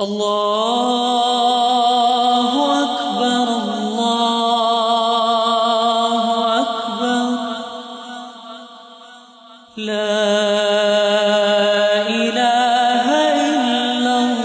अल्लाहु अकबर, अल्लाहु अकबर, ला इलाहा इल्लल्लाह।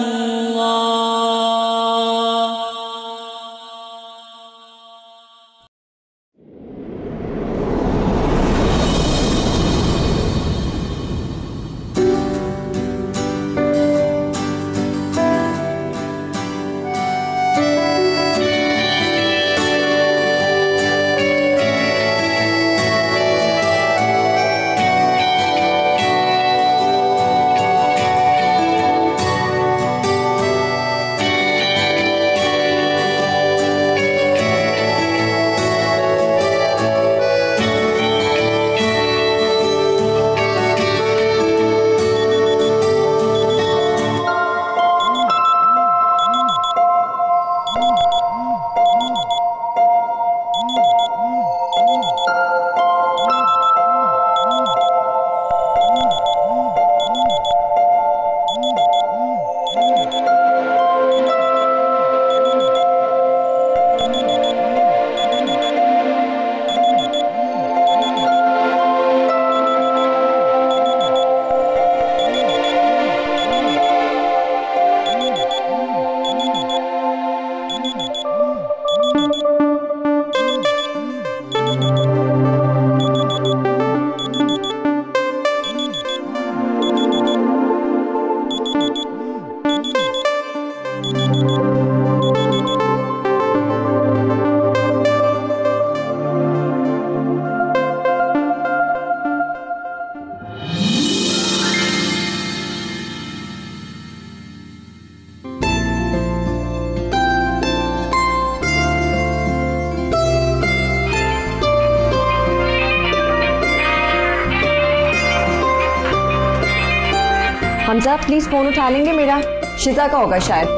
हमजा प्लीज फोन उठा लेंगे मेरा? शिजा का होगा शायद।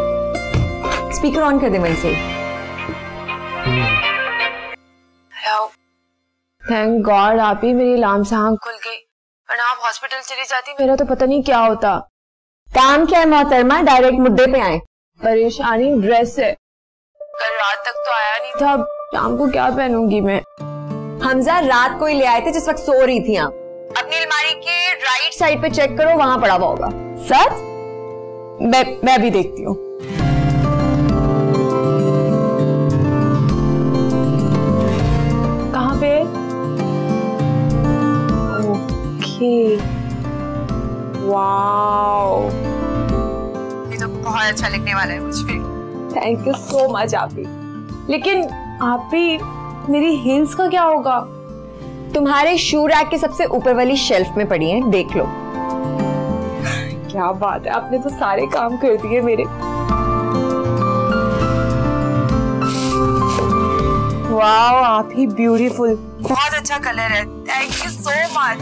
स्पीकर ऑन कर दे वहीं से। थैंक गॉड आप ही मेरी अलार्म से आंख खुल गई, वरना आप हॉस्पिटल चली जाती मेरा तो पता नहीं क्या होता। काम क्या है मोहतरमा, डायरेक्ट मुद्दे पे आए। परेशानी ड्रेस है, कल रात तक तो आया नहीं था, शाम को क्या पहनूंगी मैं? हमजा रात को ही ले आए थे जिस वक्त सो रही थी आप। अपनी अलमारी के राइट साइड पे चेक करो, वहां पड़ा हुआ होगा। सच? मैं भी देखती हूँ। कहाँ पे? ओके, वाओ, ये तो बहुत अच्छा लगने वाला है मुझ पे। थैंक यू सो मच आप भी। लेकिन आप भी, मेरी हील्स का क्या होगा? तुम्हारे शू रैक के सबसे ऊपर वाली शेल्फ में पड़ी हैं, देख लो। क्या बात है, आपने तो सारे काम कर दिए मेरे। वाओ, आप ही ब्यूटीफुल, बहुत अच्छा कलर है, थैंक यू सो मच।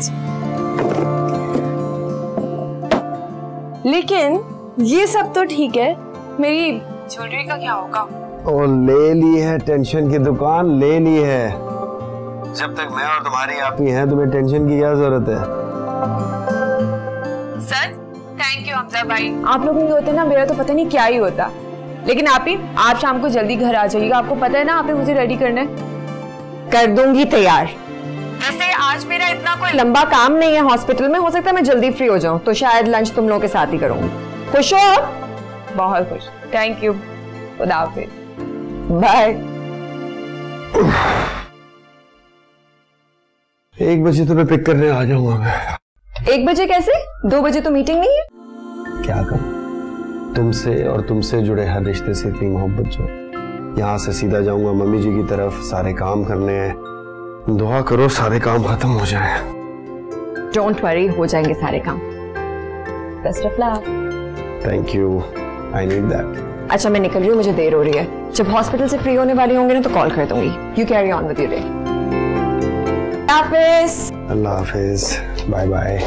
लेकिन ये सब तो ठीक है, मेरी ज्वेलरी का क्या होगा? ओ, ले ली है टेंशन की दुकान, ले ली है। जब तक मैं और तुम्हारी आप ही हैं, तुम्हें टेंशन की क्या जरूरत है? सर थैंक यू हमजा भाई, आप लोग नहीं होते ना मेरा तो पता नहीं क्या ही होता। लेकिन आप शाम को जल्दी घर आ जाइएगा, आपको पता है ना आपने मुझे रेडी करना है। कर दूंगी तैयार। वैसे आज मेरा इतना कोई लंबा काम नहीं है हॉस्पिटल में, हो सकता है मैं जल्दी फ्री हो जाऊं, तो शायद लंच तुम लोगों के साथ ही करूंगी। खुश हो आप? बहुत खुश, थैंक यू, खुदा हाफिज, बाय। 1 बजे तुम्हें पिक करने आ जाऊंगा मैं। 1 बजे कैसे? 2 बजे तो मीटिंग नहीं है। क्या करूं, तुमसे और तुमसे जुड़े हर रिश्ते से इतनी मोहब्बत जो, यहाँ से सीधा जाऊंगा मम्मी जी की तरफ, सारे काम करने हैं। दुआ करो सारे काम खत्म हो जाए। डोंट वरी, हो जाएंगे सारे काम। Best of luck. Thank you, I need that. अच्छा मैं निकल रही हूँ, मुझे देर हो रही है। जब हॉस्पिटल से फ्री होने वाली होंगे ना तो कॉल कर दूंगी। You carry on with your day. अल्लाह हाफिज, बाय बाय।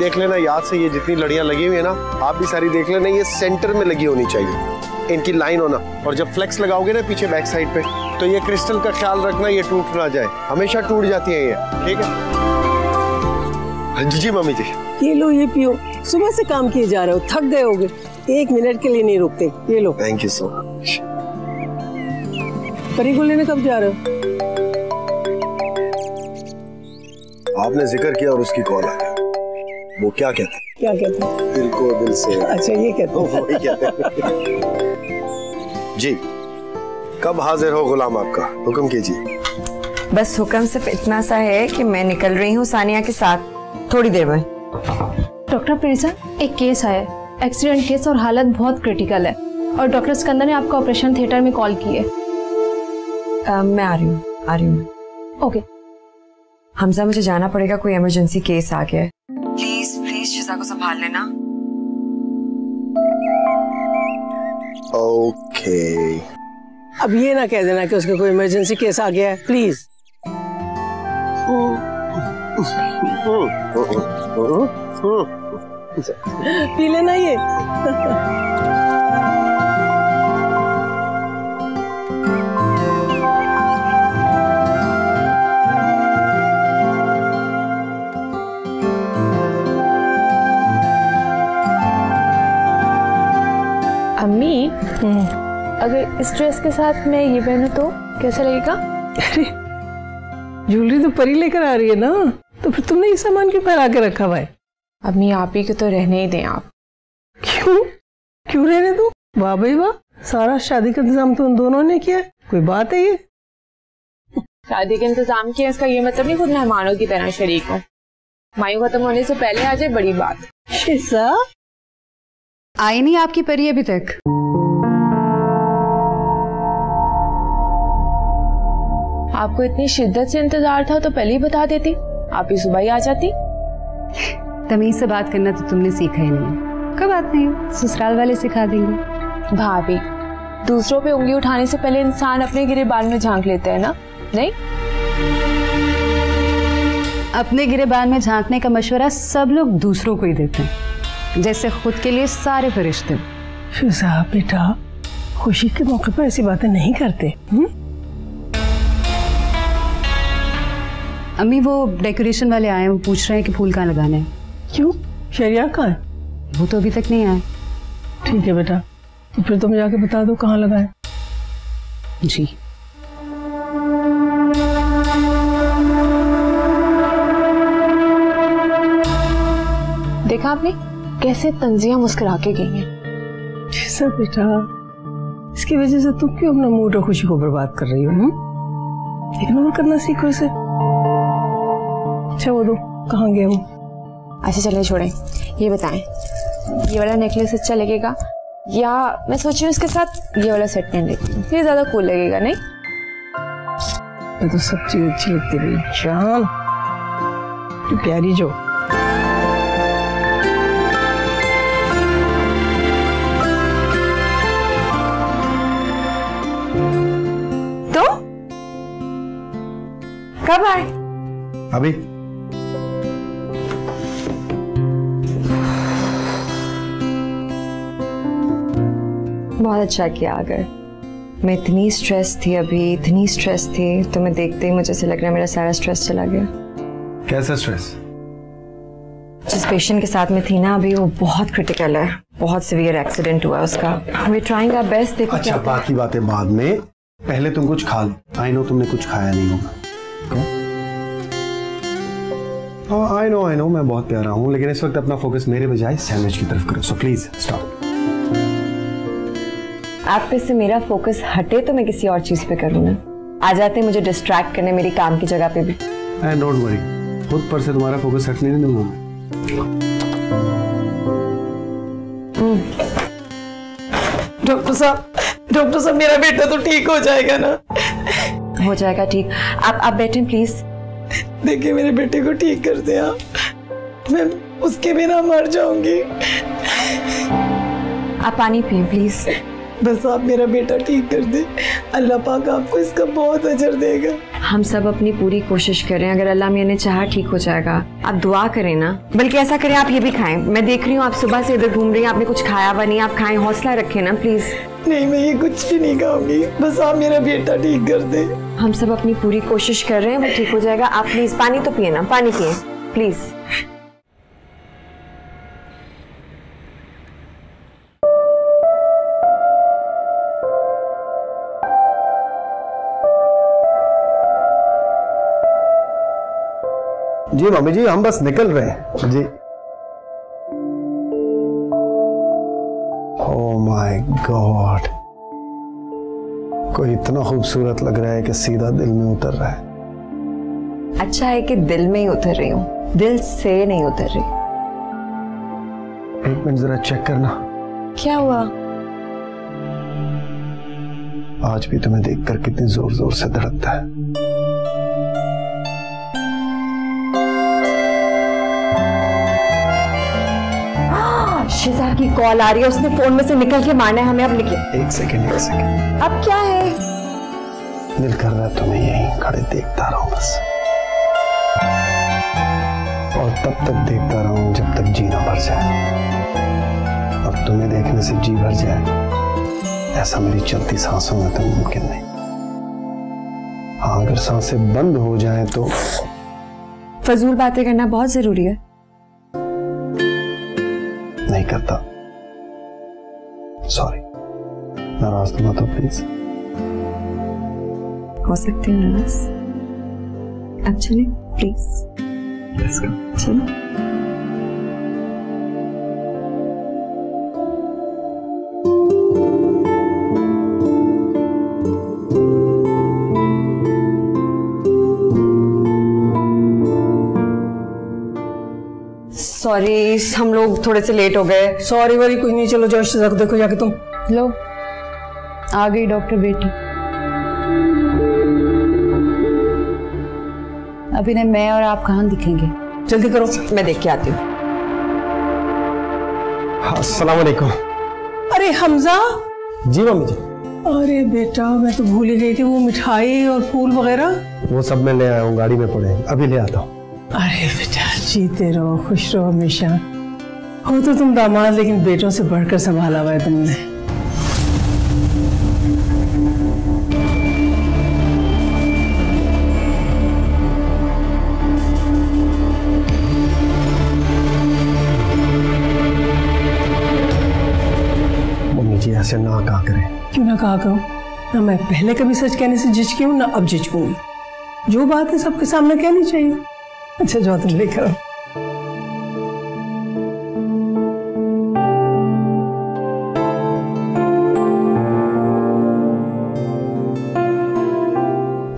देख लेना याद से, ये जितनी लड़ियां लगी हुई है ना आप भी सारी देख लेना, ये सेंटर में लगी होनी चाहिए, इनकी लाइन होना। और जब फ्लेक्स लगाओगे ना पीछे बैक साइड पे, तो ये क्रिस्टल का ख्याल रखना ये टूट ना जाए, हमेशा टूट जाती है ये, ठीक है? हाँ जी मम्मी जी। ये लो, ये पियो, सुबह से काम किए जा रहे हो, थक गए होगे, 1 मिनट के लिए नहीं रुकते, ये लो। Thank you so much. Pari को लेने कब जा रहे हो? आपने जिक्र किया और उसकी कॉल आ गई। वो क्या कहते हैं? क्या कहते हैं? दिल को दिल से। अच्छा ये कहते हैं। वही कहते हैं। जी कब हाजिर हो गुलाम आपका, हुक्म कीजिए। बस हुक्म सिर्फ इतना सा है कि मैं निकल रही हूँ सानिया के साथ थोड़ी देर में। डॉक्टर पिरसा, एक केस आया है, एक्सीडेंट केस और हालत बहुत क्रिटिकल है और डॉक्टर सिकंदर ने आपका ऑपरेशन थिएटर में कॉल की है। मैं आ रही हूँ। ओके हमजा, मुझे जाना पड़ेगा, कोई इमरजेंसी केस आ गया है। प्लीज शिजा को संभाल लेना। ओके। अब ये ना कह देना कि उसके कोई इमरजेंसी केस आ गया है, प्लीज। पी लेना ये। अम्मी, अगर इस ड्रेस के साथ मैं ये पहनूं तो कैसा लगेगा? अरे ज्वेलरी तो परी लेकर आ रही है ना, तो फिर तुमने ये सामान क्यों पहना के रखा हुआ है? अम्मी आप ही को तो रहने ही दें आप। क्यों रहने दो? वाह भाई वाह, सारा शादी का इंतजाम तो उन दोनों ने किया है, कोई बात है ये? शादी के इंतजाम किया इसका ये मतलब नहीं खुद मेहमानों की तरह शरीक हो। मायू खत्म होने से पहले आ जाए बड़ी बात। शिजा आई नहीं आपकी परी अभी तक? आपको इतनी शिद्दत से इंतजार था तो पहले ही बता देती, आप ही सुबह ही आ जाती। तमीज से बात करना तो तुमने सीखा ही नहीं। कब बात नहीं, ससुराल वाले सिखा देंगे। भाभी, दूसरों पे उंगली उठाने से पहले इंसान अपने गिरेबान में झांक लेते हैं ना, नहीं? अपने गिरेबान में झांकने का मशवरा सब लोग दूसरों को ही देते हैं, जैसे खुद के लिए सारे फरिश्ते। शिजा बेटा, खुशी के मौके पर ऐसी बातें नहीं करते। अम्मी वो डेकोरेशन वाले आए, वो पूछ रहे हैं कि फूल कहाँ लगाने हैं। क्यों, शरिया कहाँ है? वो तो अभी तक नहीं आए। ठीक है बेटा, तो फिर तुम जाके बता दो कहाँ लगाए। जी। देखा आपने कैसे तंजिया मुस्कुरा के गई हैं। जैसा बेटा, इसकी वजह से तुम क्यों अपना मूड और खुशी को बर्बाद कर रही हो? इग्नोर करना सीखो इसे। अच्छा वो दो, कहाँ गया वो? अच्छा चलिए छोड़ें, ये बताएं ये वाला नेकलेस अच्छा लगेगा या मैं सोच रही हूँ इसके साथ ये वाला सेट पहन लेती हूँ, ये ज्यादा कूल लगेगा नहीं? मैं तो सब चीज अच्छी लगती रही जान, तू प्यारी जो। तो कब आए? अभी। बहुत अच्छा किया आ गए। मैं इतनी स्ट्रेस थी अभी, इतनी स्ट्रेस थी, तुम्हें देखते ही मुझे ऐसे लग रहा है मेरा सारा स्ट्रेस चला गया। कैसा स्ट्रेस? जिस पेशेंट के साथ में थी ना अभी, वो बहुत क्रिटिकल है, बहुत सीवियर एक्सीडेंट हुआ उसका। We trying our best. देखो अच्छा बाकी बातें बाद में, पहले तुम कुछ खा लो। आई नो तुमने कुछ खाया नहीं होगा। आई नो मैं बहुत प्यारा हूँ, लेकिन इस वक्त अपना फोकस मेरे बजाय सैंडविच की तरफ करो। So please stop. आप पे से मेरा फोकस हटे तो मैं किसी और चीज पे करूँ ना। आ जाते मुझे डिस्ट्रैक्ट करने मेरी काम की जगह पे भी। एंड डोंट वरी, खुद पर से तुम्हारा फोकस हटने नहीं दूंगा मैं। डॉक्टर साहब मेरा बेटा तो ठीक हो जाएगा ना? हो जाएगा ठीक। आप बैठें प्लीज। देखिए मेरे बेटे को ठीक कर दे आप, मैं उसके बिना मर जाऊंगी। आप पानी पिए प्लीज। बस आप मेरा बेटा ठीक कर दे, अल्लाह पाक आपको इसका बहुत अजर देगा। हम सब अपनी पूरी कोशिश करें, अगर अल्लाह मियां ने चाहा ठीक हो जाएगा। आप दुआ करें ना, बल्कि ऐसा करें आप ये भी खाएं। मैं देख रही हूँ आप सुबह से इधर घूम रही हैं, आपने कुछ खाया हुआ नहीं, आप खाएं, हौसला रखें ना प्लीज। नहीं, मैं ये कुछ भी नहीं खाऊंगी, बस आप मेरा बेटा ठीक कर दे। हम सब अपनी पूरी कोशिश कर रहे हैं, वो ठीक हो जाएगा। आप प्लीज पानी तो पिए ना, पानी पिए प्लीज। जी मम्मी जी, हम बस निकल रहे हैं जी। ओह माय गॉड, कोई इतना खूबसूरत लग रहा है कि सीधा दिल में उतर रहा है। अच्छा है कि दिल में ही उतर रही हूँ, दिल से नहीं उतर रही। एक मिनट जरा चेक करना। क्या हुआ? आज भी तुम्हें देखकर कितनी जोर जोर से धड़कता है। शिजा की कॉल आ रही है, उसने फोन में से निकल के मारना है हमें। अब निकले। एक सेकंड। अब क्या है? दिल कर रहा है तुम्हें यहीं खड़े देखता रहूं बस, और तब तक देखता रहूं जब तक जीना भर जाए। अब तुम्हें देखने से जी भर जाए, ऐसा मेरी चलती सांसों में तो मुमकिन नहीं। हाँ, अगर सांसें बंद हो जाएं तो। फजूल बातें करना बहुत जरूरी है। नहीं करता, सॉरी। नाराज तो मत हो प्लीज। हो सकती हूँ नाराज। अब चले प्लीज। चलो। सॉरी, हम लोग थोड़े से लेट हो गए। सॉरी वाली कुछ नहीं, चलो जोश से देखो जाके तुम। लो, आ गई डॉक्टर बेटी। अब इन्हें मैं और आप कहाँ दिखेंगे? जल्दी करो, मैं देख के आती हूँ। अस्सलाम वालेकुम। अरे हमजा। जी मम्मी जी। अरे बेटा, मैं तो भूल ही गई थी, वो मिठाई और फूल वगैरह। वो सब मैं ले आया हूँ, गाड़ी में पड़े हैं, अभी ले आता हूँ। अरे बेटा, जीते रहो, खुश रहो हमेशा। हो तो तुम दामाद, लेकिन बेटों से बढ़कर संभाला हुआ है तुमने। मम्मी जी ऐसे ना कहा करें। क्यों ना कहा करूं? ना मैं पहले कभी सच कहने से झिझकी हूं, ना अब झिझकूंगी। जो बात है सबके सामने कहनी चाहिए। अच्छा जाओ तुम लेकर आओ।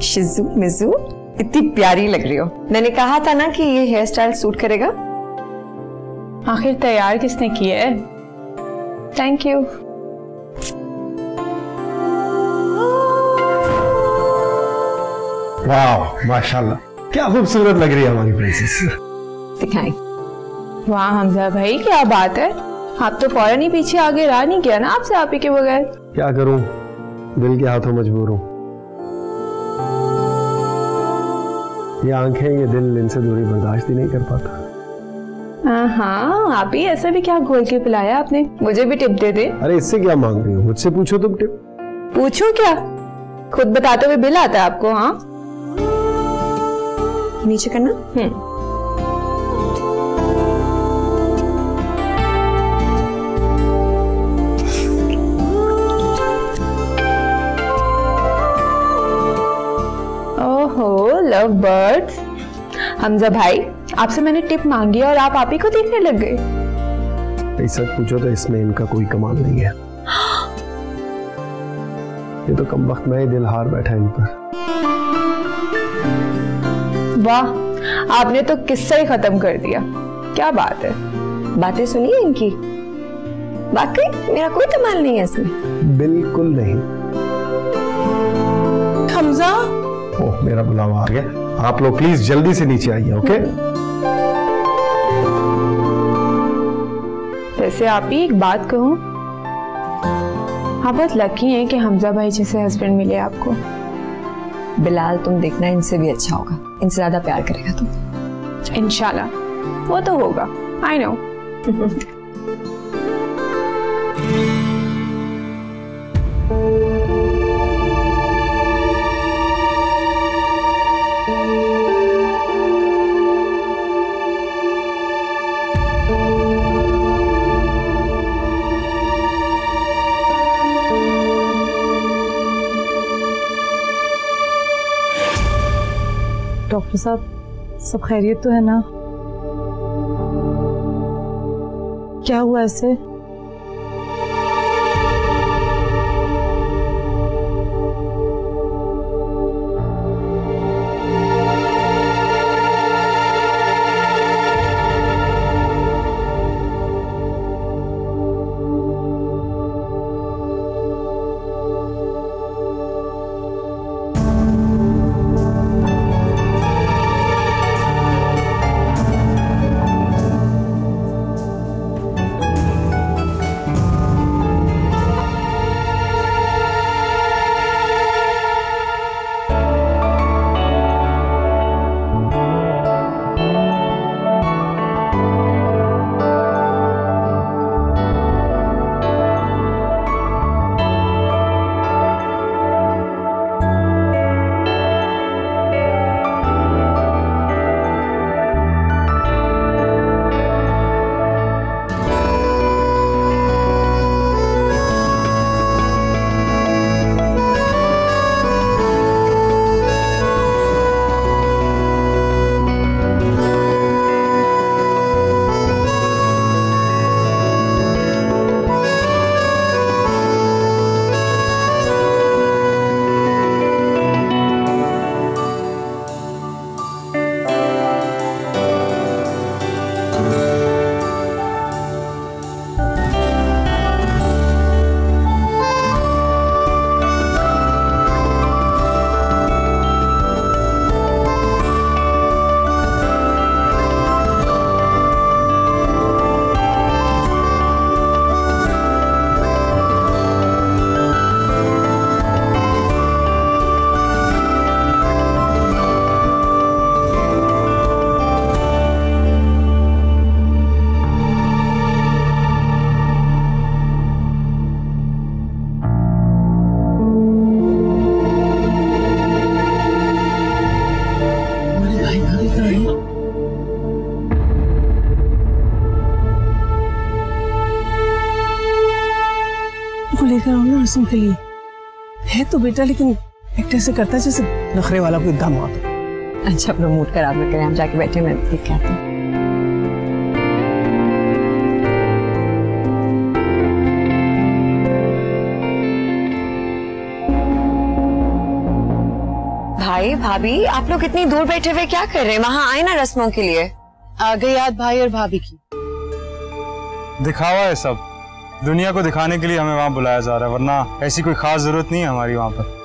शिजू मिजू, इतनी प्यारी लग रही हो। मैंने कहा था ना कि ये हेयर स्टाइल सूट करेगा। आखिर तैयार किसने किया है? Thank you. वाह माशाल्लाह, क्या खूबसूरत लग रही है हमारी प्रिंसेस। दिखाएं। वाह हमजा भाई, क्या बात है। आप तो फौरन ही पीछे आगे रहा नहीं किया ना आपसे आप ही के बगैर। क्या करूं, दिल के हाथों मजबूर हूं। ये आंखें, ये दिल, इनसे दूरी बर्दाश्त ही नहीं कर पाता। हाँ, आप ही ऐसा भी क्या घोल के पिलाया आपने? मुझे भी टिप दे दे। अरे इससे क्या मांग रही हो, मुझसे पूछो तुम टिप। पूछो क्या? खुद बताते हुए बिल आता है आपको? हाँ, नीचे करना। ओहो लव बर्ड्स। हमजा भाई, आपसे मैंने टिप मांगी और आप ही को देखने लग गए। सच पूछो तो इसमें इनका कोई कमाल नहीं है। ये तो कम वक्त में ही दिल हार बैठा इन पर। वाह, आपने तो किस्सा ही खत्म कर दिया। क्या बात है। बातें सुनिए इनकी। वाकई मेरा कोई कमाल नहीं है इसमें। बिल्कुल नहीं। हमजा, ओह मेरा बुलावा आ गया। आप लोग प्लीज जल्दी से नीचे आइए। ओके। वैसे आप ही एक बात कहूं, आप बहुत लकी हैं कि हमजा भाई जैसे हस्बैंड मिले आपको। बिलाल तुम देखना इनसे भी अच्छा होगा, इनसे ज्यादा प्यार करेगा तुम। इंशाल्लाह वो तो होगा, आई नो। डॉक्टर साहब सब खैरियत तो है ना? क्या हुआ ऐसे? लेकर आओ ना रस्म के लिए। है तो बेटा लेकिन एक्ट ऐसे करता है जैसे नखरे वाला कोई दामाद हो। अच्छा अपना मूड खराब न करें, हम जाके बैठे, मैं देख के आती हूँ। भाई भाभी आप लोग इतनी दूर बैठे हुए क्या कर रहे हैं? वहाँ आए ना रस्मों के लिए। आ गई याद भाई और भाभी की। दिखावा है सब, दुनिया को दिखाने के लिए हमें वहाँ बुलाया जा रहा है, वरना ऐसी कोई खास जरूरत नहीं है हमारी वहाँ पर।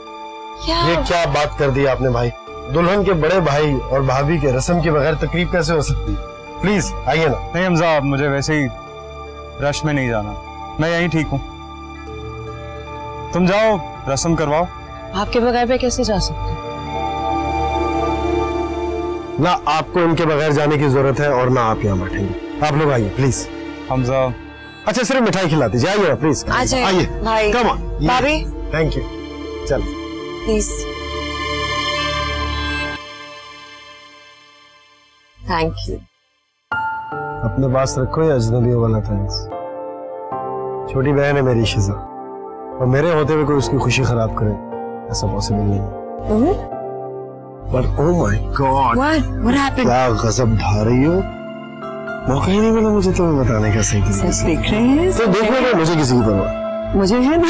ये क्या बात कर दी आपने भाई? दुल्हन के बड़े भाई और भाभी के रस्म के बगैर तकरीब कैसे हो सकती है? प्लीज आइए ना। नहीं हमजा, मुझे वैसे ही रश में नहीं जाना, मैं यहीं ठीक हूँ। तुम जाओ रस्म करवाओ। आपके बगैर पे कैसे जा सकते? ना आपको इनके बगैर जाने की जरूरत है और ना आप यहाँ बैठेंगे। आप लोग आइए प्लीज। हमजा अच्छा सिर्फ मिठाई खिला दीजिए, आइए ना प्लीज। आइए भाई। कम ऑन भाभी। Thank you. चल प्लीज। Thank you. अपने पास रखो या अजनबियों वाला थैंक्स। छोटी बहन है मेरी शिजा, और मेरे होते हुए कोई उसकी खुशी खराब करे ऐसा पॉसिबल नहीं है। But oh my God! What happened? क्या गजब ढा रही हो? मौका ही नहीं मिला मुझे तुम्हें बताने का। सही सच देख रहे हैं? तो देख लो, मुझे किसी की परवाह। मुझे है ना।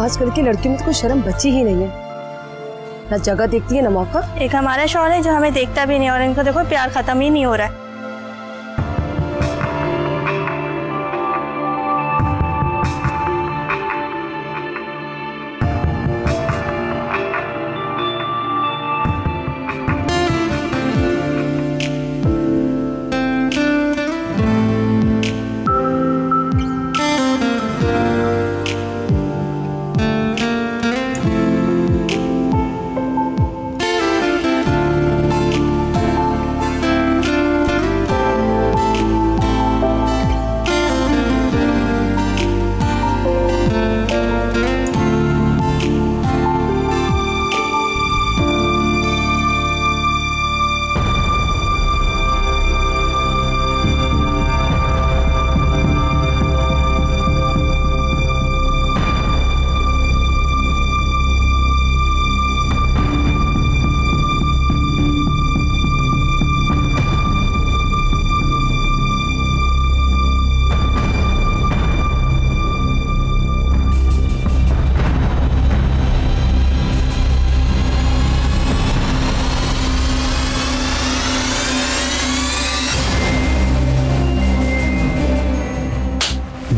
आजकल की लड़कियों में तो कोई शर्म बची ही नहीं है, ना जगह देखती है ना मौका। एक हमारा शौहर है जो हमें देखता भी नहीं, और इनको देखो प्यार खत्म ही नहीं हो रहा है।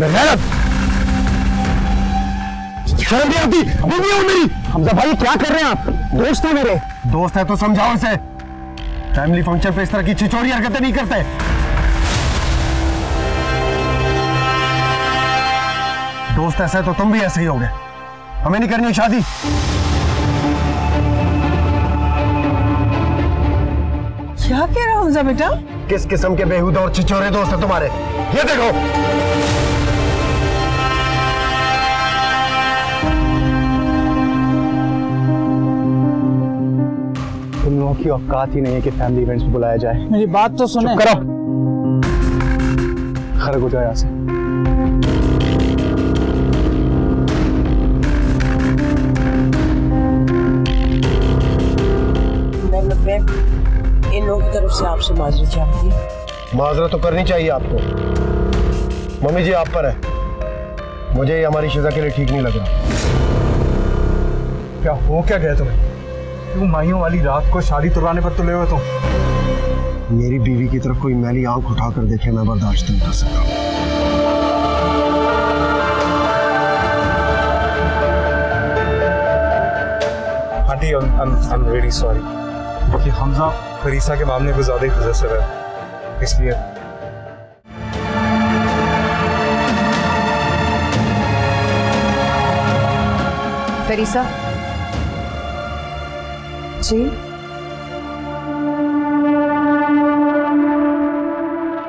बेगैरत, शर्म नहीं आती? बीवी हो मेरी। हमजा भाई क्या कर रहे हैं आप? दोस्त है मेरे। दोस्त है तो समझाओ इसे। फैमिली फंक्शन पे इस तरह की छिछोरी हरकतें नहीं करते। दोस्त ऐसा है तो तुम भी ऐसे ही होगे। हमें नहीं करनी शादी। क्या कह रहा हमजा बेटा? किस किस्म के बेहुदा और छिछोरे दोस्त हैं तुम्हारे? ये देखो। तुम लोगों की औकात ही नहीं है कि फैमिली इवेंट्स में बुलाया जाए। मेरी बात तो सुने। चुप करो, खर्च हो जाओ यहाँ से। इन लोगों की तरफ से आपसे माजरत चाहती है। माजरत तो करनी चाहिए आपको। मम्मी जी आप पर है। मुझे ये हमारी शिजा के लिए ठीक नहीं लग रहा। क्या हो क्या गया तुम्हें? क्यों माइयों वाली रात को शादी तुड़वाने पर तुले हुए तुम? मेरी बीवी की तरफ कोई मैली आंख उठाकर देखे मैं बर्दाश्त नहीं कर सकता। Aunty, I am really sorry कि हमजा फरीसा के मामले में ज्यादा ही पोजेसिव है, इसलिए। फरीसा जी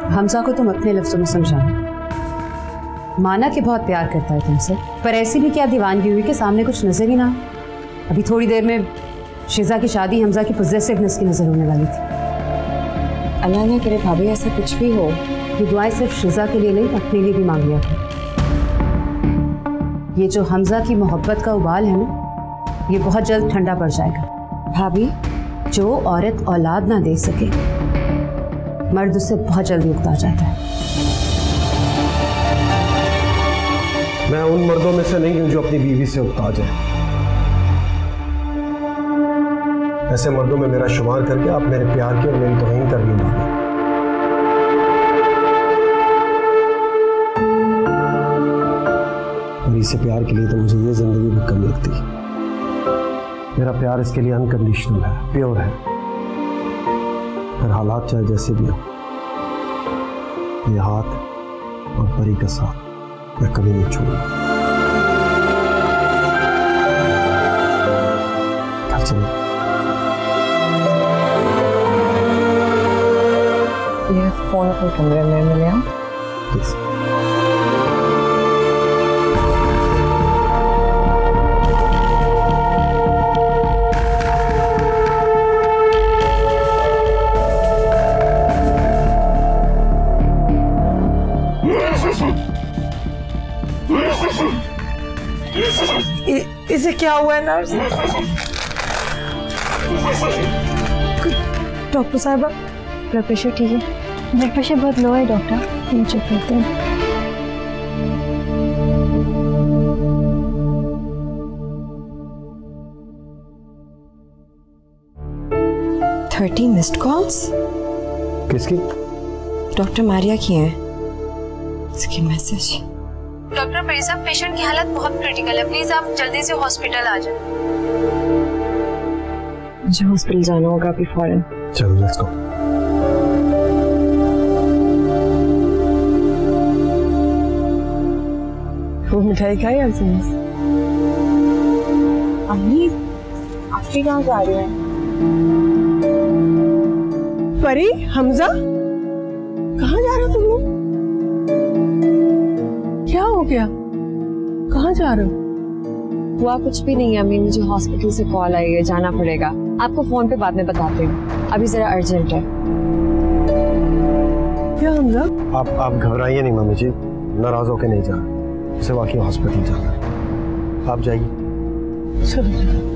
हमजा को तुम अपने लफ्जों में समझाना। माना कि बहुत प्यार करता है तुमसे, पर ऐसी भी क्या दीवानगी हुई कि सामने कुछ नजर ही ना आए। अभी थोड़ी देर में शिजा की शादी हमजा की पोजेसिवनेस की नजर होने वाली थी। अल्लाह ना करे भाभी ऐसा कुछ भी हो। ये दुआएं सिर्फ शिजा के लिए नहीं, अपने लिए भी मांग लिया था। ये जो हमजा की मोहब्बत का उबाल है ना, ये बहुत जल्द ठंडा पड़ जाएगा। भाभी, जो औरत औलाद ना दे सके, मर्द उससे बहुत जल्दी उकता जाता है। मैं उन मर्दों में से नहीं हूं जो अपनी बीवी से उकता जाए। ऐसे मर्दों में मेरा शुमार करके आप मेरे प्यार की और मेरी तौहीन कर रही हैं। और इसे प्यार के लिए तो मुझे ये जिंदगी भी कम लगती है। मेरा प्यार इसके लिए अनकंडीशनल है, प्योर है। फिर हालात चाहे जैसे भी हो, ये हाथ और परी का साथ मैं कभी नहीं छोड़ूंगा। चलो मेरा फोन अपने कमरे में मिले आओ। इसे क्या हुआ है नर्स? डॉक्टर साहब, ब्लड प्रेशर ठीक है? ब्लड प्रेशर बहुत लो है डॉक्टर, ये चेक करते हैं। थर्टी मिस्ड कॉल्स किसकी? डॉक्टर मारिया की है। इसकी मैसेज। डॉक्टर फरीसा, पेशेंट की हालत बहुत क्रिटिकल है, प्लीज आप जल्दी से हॉस्पिटल आ जाएं। मुझे हॉस्पिटल जाना होगा अभी फौरन। चलो लेट्स गो। वो मिठाई खाई आपने? अम्मी, आप भी कहाँ जा रहे हैं? परी, हमजा, कहाँ जा रहे हो तुम लोग? क्या हो गया? कहाँ जा रहे हो? हुआ कुछ भी नहीं है अम्मी, मुझे हॉस्पिटल से कॉल आई है, जाना पड़ेगा। आपको फोन पे बाद में बताती हूँ, अभी जरा अर्जेंट है। क्या हमजा? आप घबराइए नहीं मम्मी जी, नाराज होके नहीं जा रहे, उसे वाकई हॉस्पिटल जाना है। आप जाइए। चलो।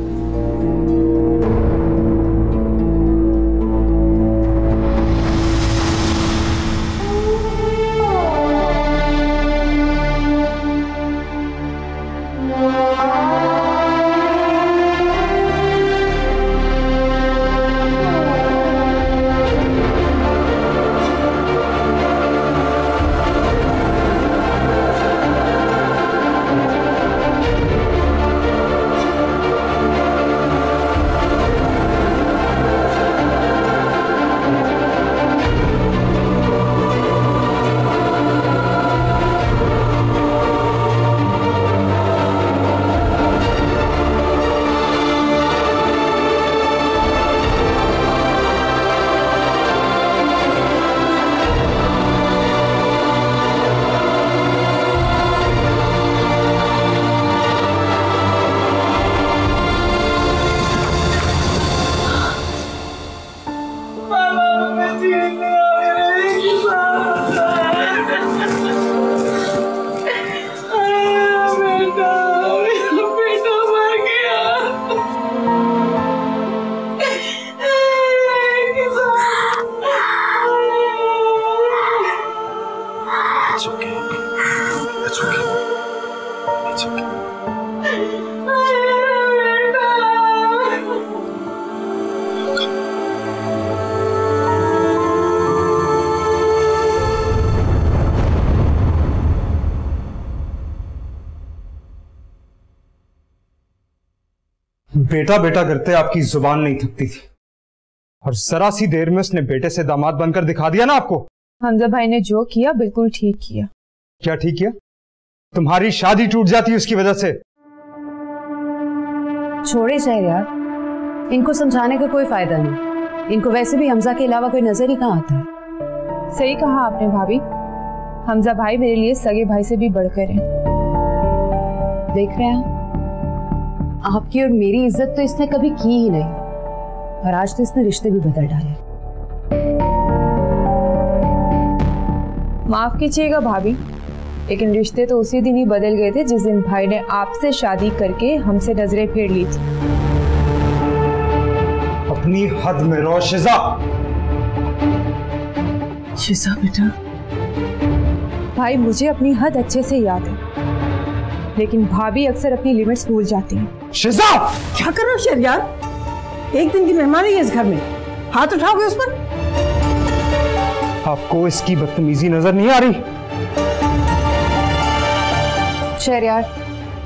It's okay. It's okay. It's okay. बेटा बेटा करते आपकी जुबान नहीं थकती थी और जरा सी देर में उसने बेटे से दामाद बनकर दिखा दिया ना आपको। हमजा भाई ने जो किया बिल्कुल ठीक किया। क्या ठीक किया? तुम्हारी शादी टूट जाती है उसकी वजह से। छोड़े शहरयार, इनको समझाने का कोई फायदा नहीं। इनको वैसे भी हमजा के अलावा कोई नजर ही कहाँ आता है। सही कहा आपने भाभी, हमजा भाई मेरे लिए सगे भाई से भी बढ़कर हैं। देख रहे हैं आपकी और मेरी इज्जत तो इसने कभी की ही नहीं, और आज तो इसने रिश्ते भी बदल डाले। माफ कीजिएगा भाभी, लेकिन रिश्ते तो उसी दिन ही बदल गए थे जिस दिन भाई ने आपसे शादी करके हमसे नजरें फेर ली थी। अपनी हद में रहो शिजा। शिजा बेटा, भाई मुझे अपनी हद अच्छे से याद है, लेकिन भाभी अक्सर अपनी लिमिट्स भूल जाती हैं। शिजा! क्या कर रहे हो शहरयार? एक दिन की मेहमानी है इस घर में, हाथ उठाओगे उस पर? आपको इसकी बदतमीजी नजर नहीं आ रही? शहरयार,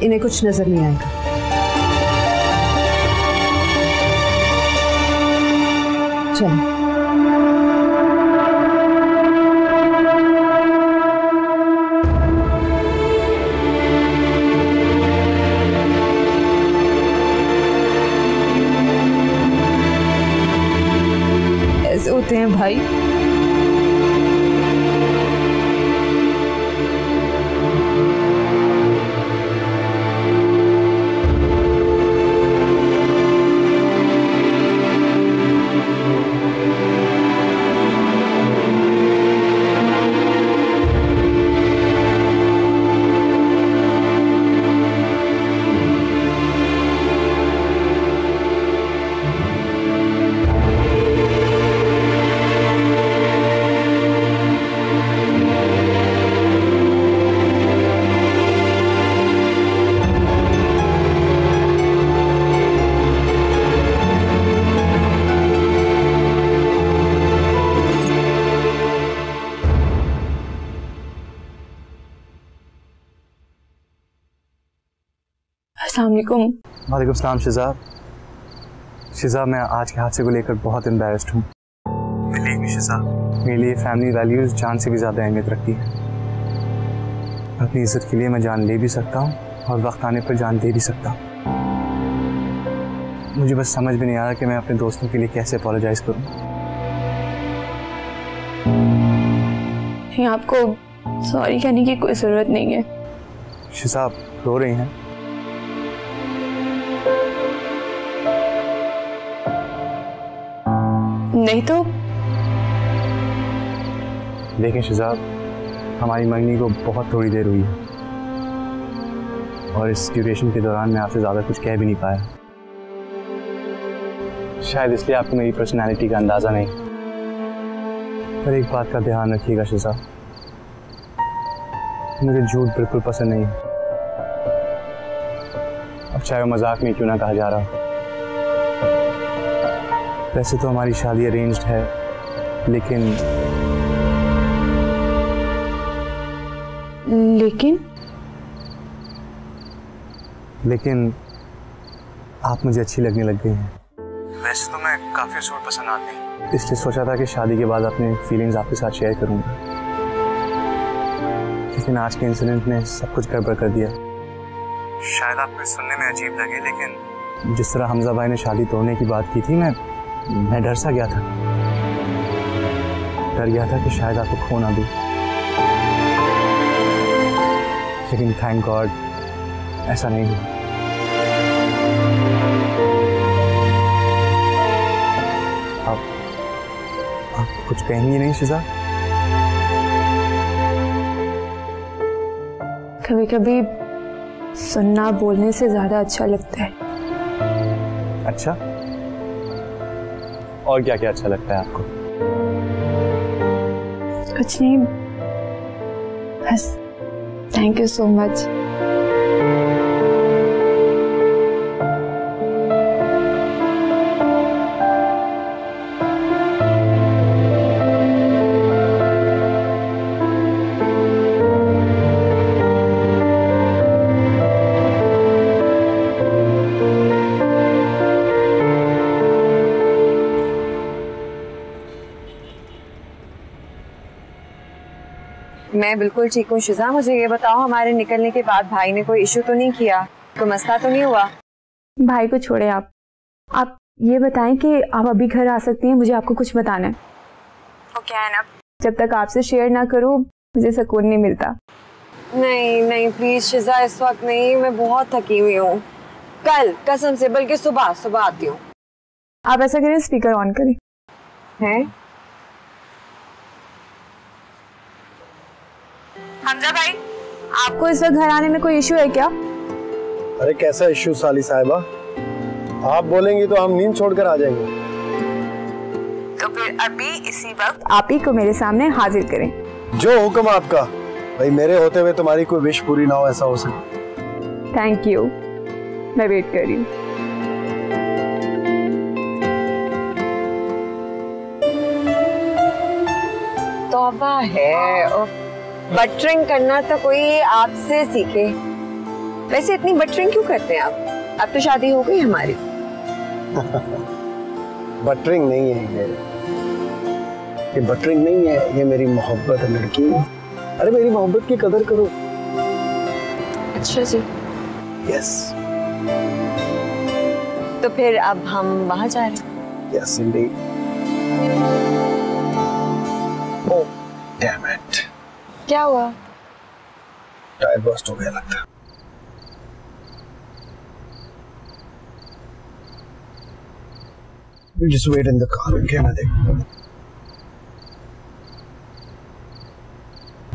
इन्हें कुछ नजर नहीं आएगा। चलो ऐसे होते हैं भाई। अस्सलामुअलैकुम। वालेकुम सलाम शिजा। शिजा, मैं आज के हादसे को लेकर बहुत एम्बैरेस्ड हूँ। बिलीव मी शिजा, मेरे लिए फैमिली वैल्यूज जान से भी ज़्यादा अहमियत रखती है। अपनी इज्जत के लिए मैं जान ले भी सकता हूँ और वक्त आने पर जान दे भी सकता हूँ। मुझे बस समझ में नहीं आ रहा कि मैं अपने दोस्तों के लिए कैसे अपोलोजाइज करूँ। आपको सॉरी कहने की कोई ज़रूरत नहीं है। शिजा, आप रो रही हैं? नहीं तो। देखें शिजा, हमारी मंगनी को बहुत थोड़ी देर हुई है और इस ड्यूरेशन के दौरान मैं आपसे ज़्यादा कुछ कह भी नहीं पाया। शायद इसलिए आपको मेरी पर्सनैलिटी का अंदाज़ा नहीं। पर एक बात का ध्यान रखिएगा शिजा, मुझे झूठ बिल्कुल पसंद नहीं है, अब चाहे वो मजाक में क्यों ना कहा जा रहा हो। वैसे तो हमारी शादी अरेंज्ड है, लेकिन आप मुझे अच्छी लगने लग गई हैं। वैसे तो मैं काफ़ी असूल पसंद आती हूँ, इसलिए सोचा था कि शादी के बाद अपने फीलिंग्स आपके साथ शेयर करूँगा, लेकिन आज के इंसिडेंट ने सब कुछ गड़बड़ कर दिया। शायद आपको सुनने में अजीब लगे, लेकिन जिस तरह हमजा भाई ने शादी तोड़ने की बात की थी, मैं डर सा गया था। डर गया था कि शायद आपको खो ना दूं, लेकिन थैंक गॉड ऐसा नहीं हुआ। आप कुछ कहेंगी नहीं शिजा? कभी कभी सुनना बोलने से ज्यादा अच्छा लगता है। अच्छा, और क्या क्या अच्छा लगता है आपको? कुछ नहीं, बस थैंक यू सो मच। मैं बिल्कुल ठीक हूँ शिजा। मुझे ये बताओ, हमारे निकलने के बाद भाई ने कोई इशू तो नहीं किया, कोई मसला तो नहीं हुआ? भाई को छोड़े आप ये बताएं कि आप अभी घर आ सकती हैं, मुझे आपको कुछ बताना है। तो क्या है ना, जब तक आपसे शेयर ना करूँ मुझे सुकून नहीं मिलता। नहीं नहीं प्लीज शिजा, इस वक्त नहीं, मैं बहुत थकी हुई हूँ। कल कसम से, बल्कि सुबह आती हूँ। आप ऐसा करें, स्पीकर ऑन करें। हैं? हमजा भाई, आपको इस वक्त घर आने में कोई इशू है क्या? अरे कैसा इशू साली साहिबा, आप बोलेंगी तो हम नींद छोड़कर आ जाएंगे। तो फिर अभी इसी वक्त आप ही को मेरे सामने हाजिर करें। जो हुक्म आपका। भाई मेरे होते हुए तुम्हारी कोई विश पूरी ना हो, ऐसा हो सके। थैंक यू, मैं वेट कर रही हूँ। तौबा है, बटरिंग करना तो कोई आपसे सीखे। वैसे इतनी बटरिंग क्यों करते हैं आप? अब तो शादी हो गई हमारी। बटरिंग नहीं है ये बटरिंग नहीं है, ये मेरी मोहब्बत है लड़की। अरे मेरी मोहब्बत की कदर करो। अच्छा जी। यस। तो फिर अब हम वहां जा रहे हैं? Yes Indeed. Oh damn it. क्या हुआ? टायर बस्ट हो गया लगता है। You just wait in the car, okay? मैं देखूंगा।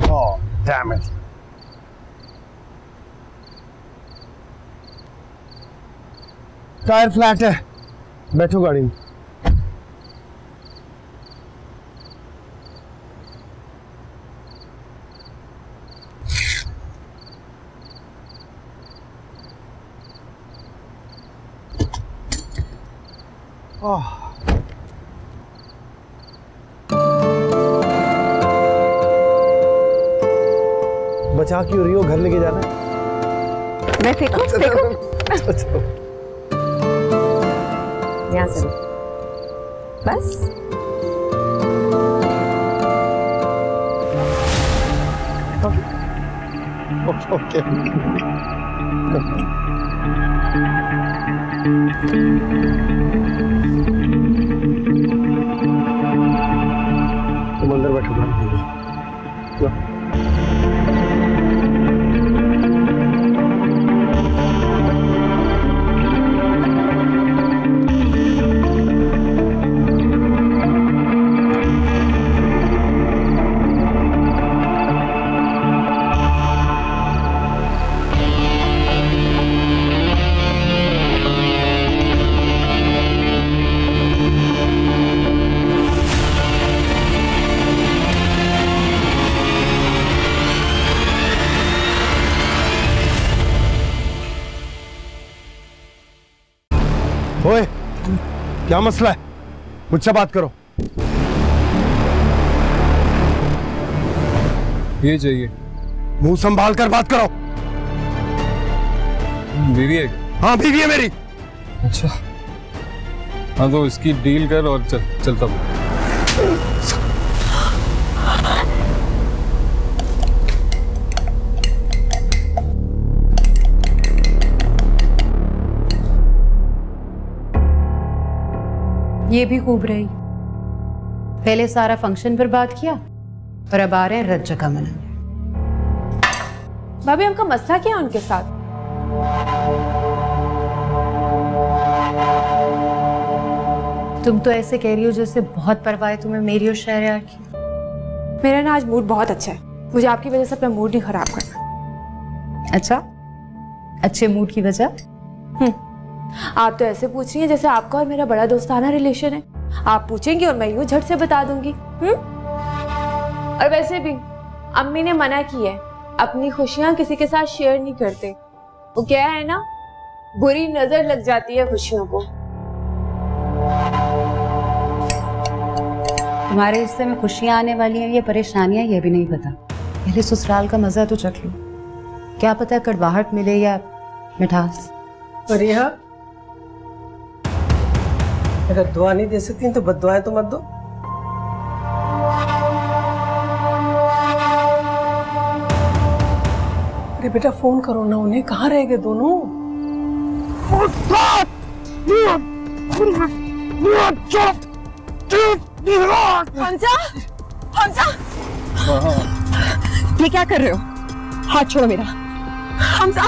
Oh, damn it! Tyre flat है, बैठो गाड़ी में। बचा क्यों रही हो? घर लेके जाना है। मैं फेंकूं? यहाँ से बस। ओके। तुम अंदर बैठो। ओए, क्या मसला है? मुझसे बात करो। ये चाहिए। मुंह संभाल कर बात करो। बीवी है? हाँ बीवी है मेरी। अच्छा, हाँ तो इसकी डील कर और चलता हूँ। ये भी खूब रही। पहले सारा फंक्शन पर बात किया और अब आ रहे हैं रत जगह मनाने। भाभी आपका मसला क्या है उनके साथ? तुम तो ऐसे कह रही हो जैसे बहुत परवाह है तुम्हें मेरी और शहरयार की। मेरा ना आज मूड बहुत अच्छा है, मुझे आपकी वजह से अपना मूड नहीं खराब करना। अच्छा, अच्छे मूड की वजह? आप तो ऐसे पूछ रही हैं जैसे आपका और मेरा बड़ा दोस्ताना रिलेशन है। आप पूछेंगी और मैं यूं झट से बता दूंगी। और वैसे भी अम्मी ने मना की है, अपनी खुशियां किसी के साथ शेयर नहीं करते। वो क्या है ना, बुरी नजर लग जाती है खुशियों को। तुम्हारे हिस्से में खुशियां आने वाली हैं, ये परेशानियां, ये भी नहीं पता। मेरे ससुराल का मजा तो चख लो, क्या पता कड़वाहट मिले या मिठास। पर यह अगर दुआ नहीं दे सकती तो बद्दुआएं तो मत दो। अरे बेटा फोन करो ना उन्हें, कहाँ रह गए दोनों? हमजा, हमजा, ये क्या कर रहे हो? हाथ छोड़ो मेरा। हमजा,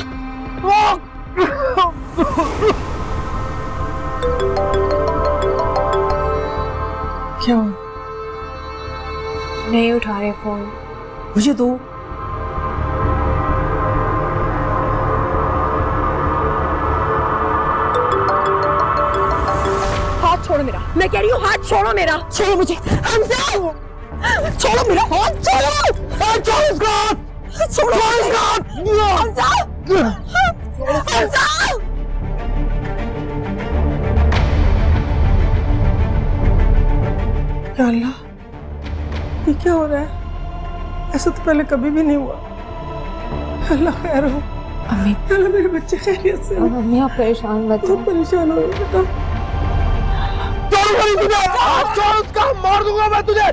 क्या हुआ? नहीं उठा रहे फोन। मुझे दो। हाथ छोड़ो मेरा, मैं कह रही हूँ हाथ छोड़ो मेरा। छोड़ो मुझे हमजा, छोड़ो मेरा हाथ, छोड़ो, हाथ छोड़ो इसका, छोड़ो इसका, हमजा, हमजा। या अल्लाह, ये क्या हो रहा है? ऐसा तो पहले कभी भी नहीं हुआ। अल्लाह खैर हो। अम्मी, अल्लाह मेरे बच्चे खैरियत से हो। अम्मी आप परेशान मत हो। बहुत परेशान हो रही बेटा। छोड़ उसका, मार दूंगा मैं तुझे।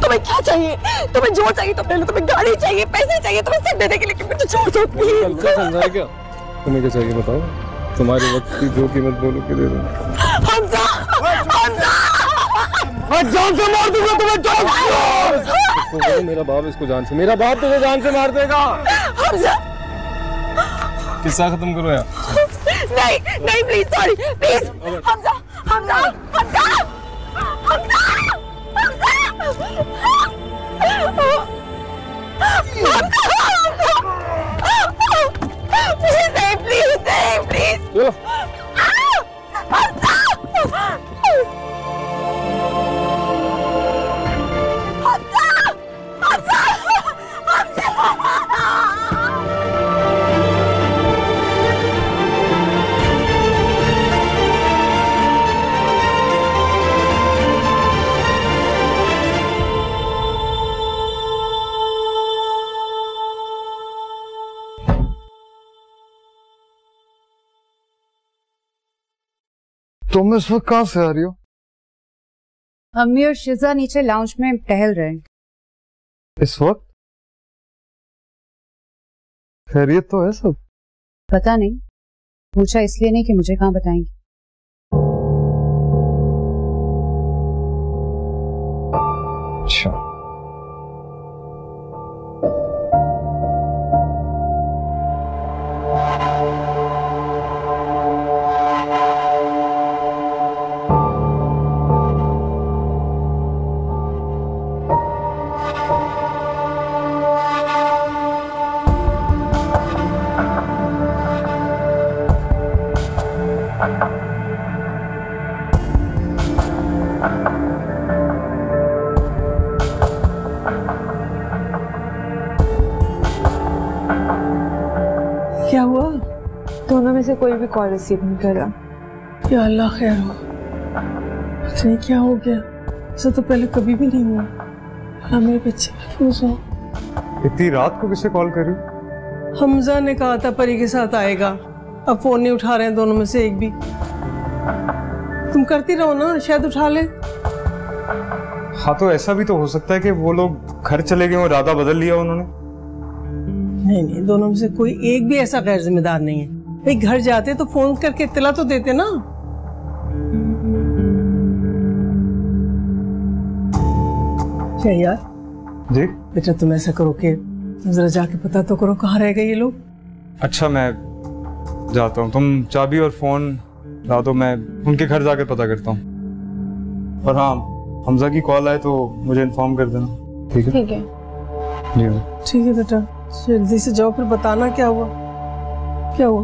तुम्हें क्या चाहिए? तुम्हें जोर चाहिए तो ले लो, तुम्हें गाड़ी चाहिए, पैसे चाहिए, तुम्हें सब देने के लिए मुझे छोड़ दो प्लीज। समझाए क्या? तुम्हें क्या चाहिए बताओ, तुम्हारे वक्त की जो कीमत बोलो के दे दो। हमजा, हमजा, जान से मार दूंगा तुम्हें, जान से। मेरा बाप इसको जान से, मेरा बाप तुझे जान से मार देगा। हमजा, किस्सा खत्म करो यार। नहीं नहीं please, sorry please. Hamza, Hamza, Hamza, Hamza, please please. तुम इस वक्त कहाँ से आ रही हो? अम्मी और शिजा नीचे लाउंज में टहल रहे हैं। इस वक्त? खैरियत तो है सब? पता नहीं, पूछा इसलिए नहीं कि मुझे कहाँ बताएंगी। अच्छा, क्या हुआ? दोनों में से कोई भी कॉल रिसीव नहीं कर रहा। या अल्लाह खैर हो। पता नहीं क्या हो गया, ऐसा तो पहले कभी भी नहीं हुआ। अल्लाह मेरे बच्चे महफूज हो। इतनी रात को किसे कॉल करी? हमजा ने कहा था परी के साथ आएगा, अब फोन नहीं उठा रहे हैं दोनों में से एक भी। तुम करती रहो ना, शायद उठा ले। हाँ तो ऐसा भी तो हो सकता है कि वो लोग घर चले गए और इरादा बदल लिया उन्होंने। नहीं नहीं, दोनों में से कोई एक भी ऐसा गैर जिम्मेदार नहीं है। भाई घर जाते तो फोन करके इत्तला तो देते ना। क्या यार? जी बेटा तुम ऐसा करो कि तुम जरा जाके पता तो करो कहाँ रह गए ये लोग। अच्छा मैं जाता हूँ, तुम चाबी और फोन ला दो, मैं उनके घर जाकर पता करता हूँ। और हाँ, हमजा की कॉल आए तो मुझे इन्फॉर्म कर देना। ठीक है? ठीक है जी ठीक है बेटा, जल्दी से जाओ, फिर बताना क्या हुआ क्या हुआ।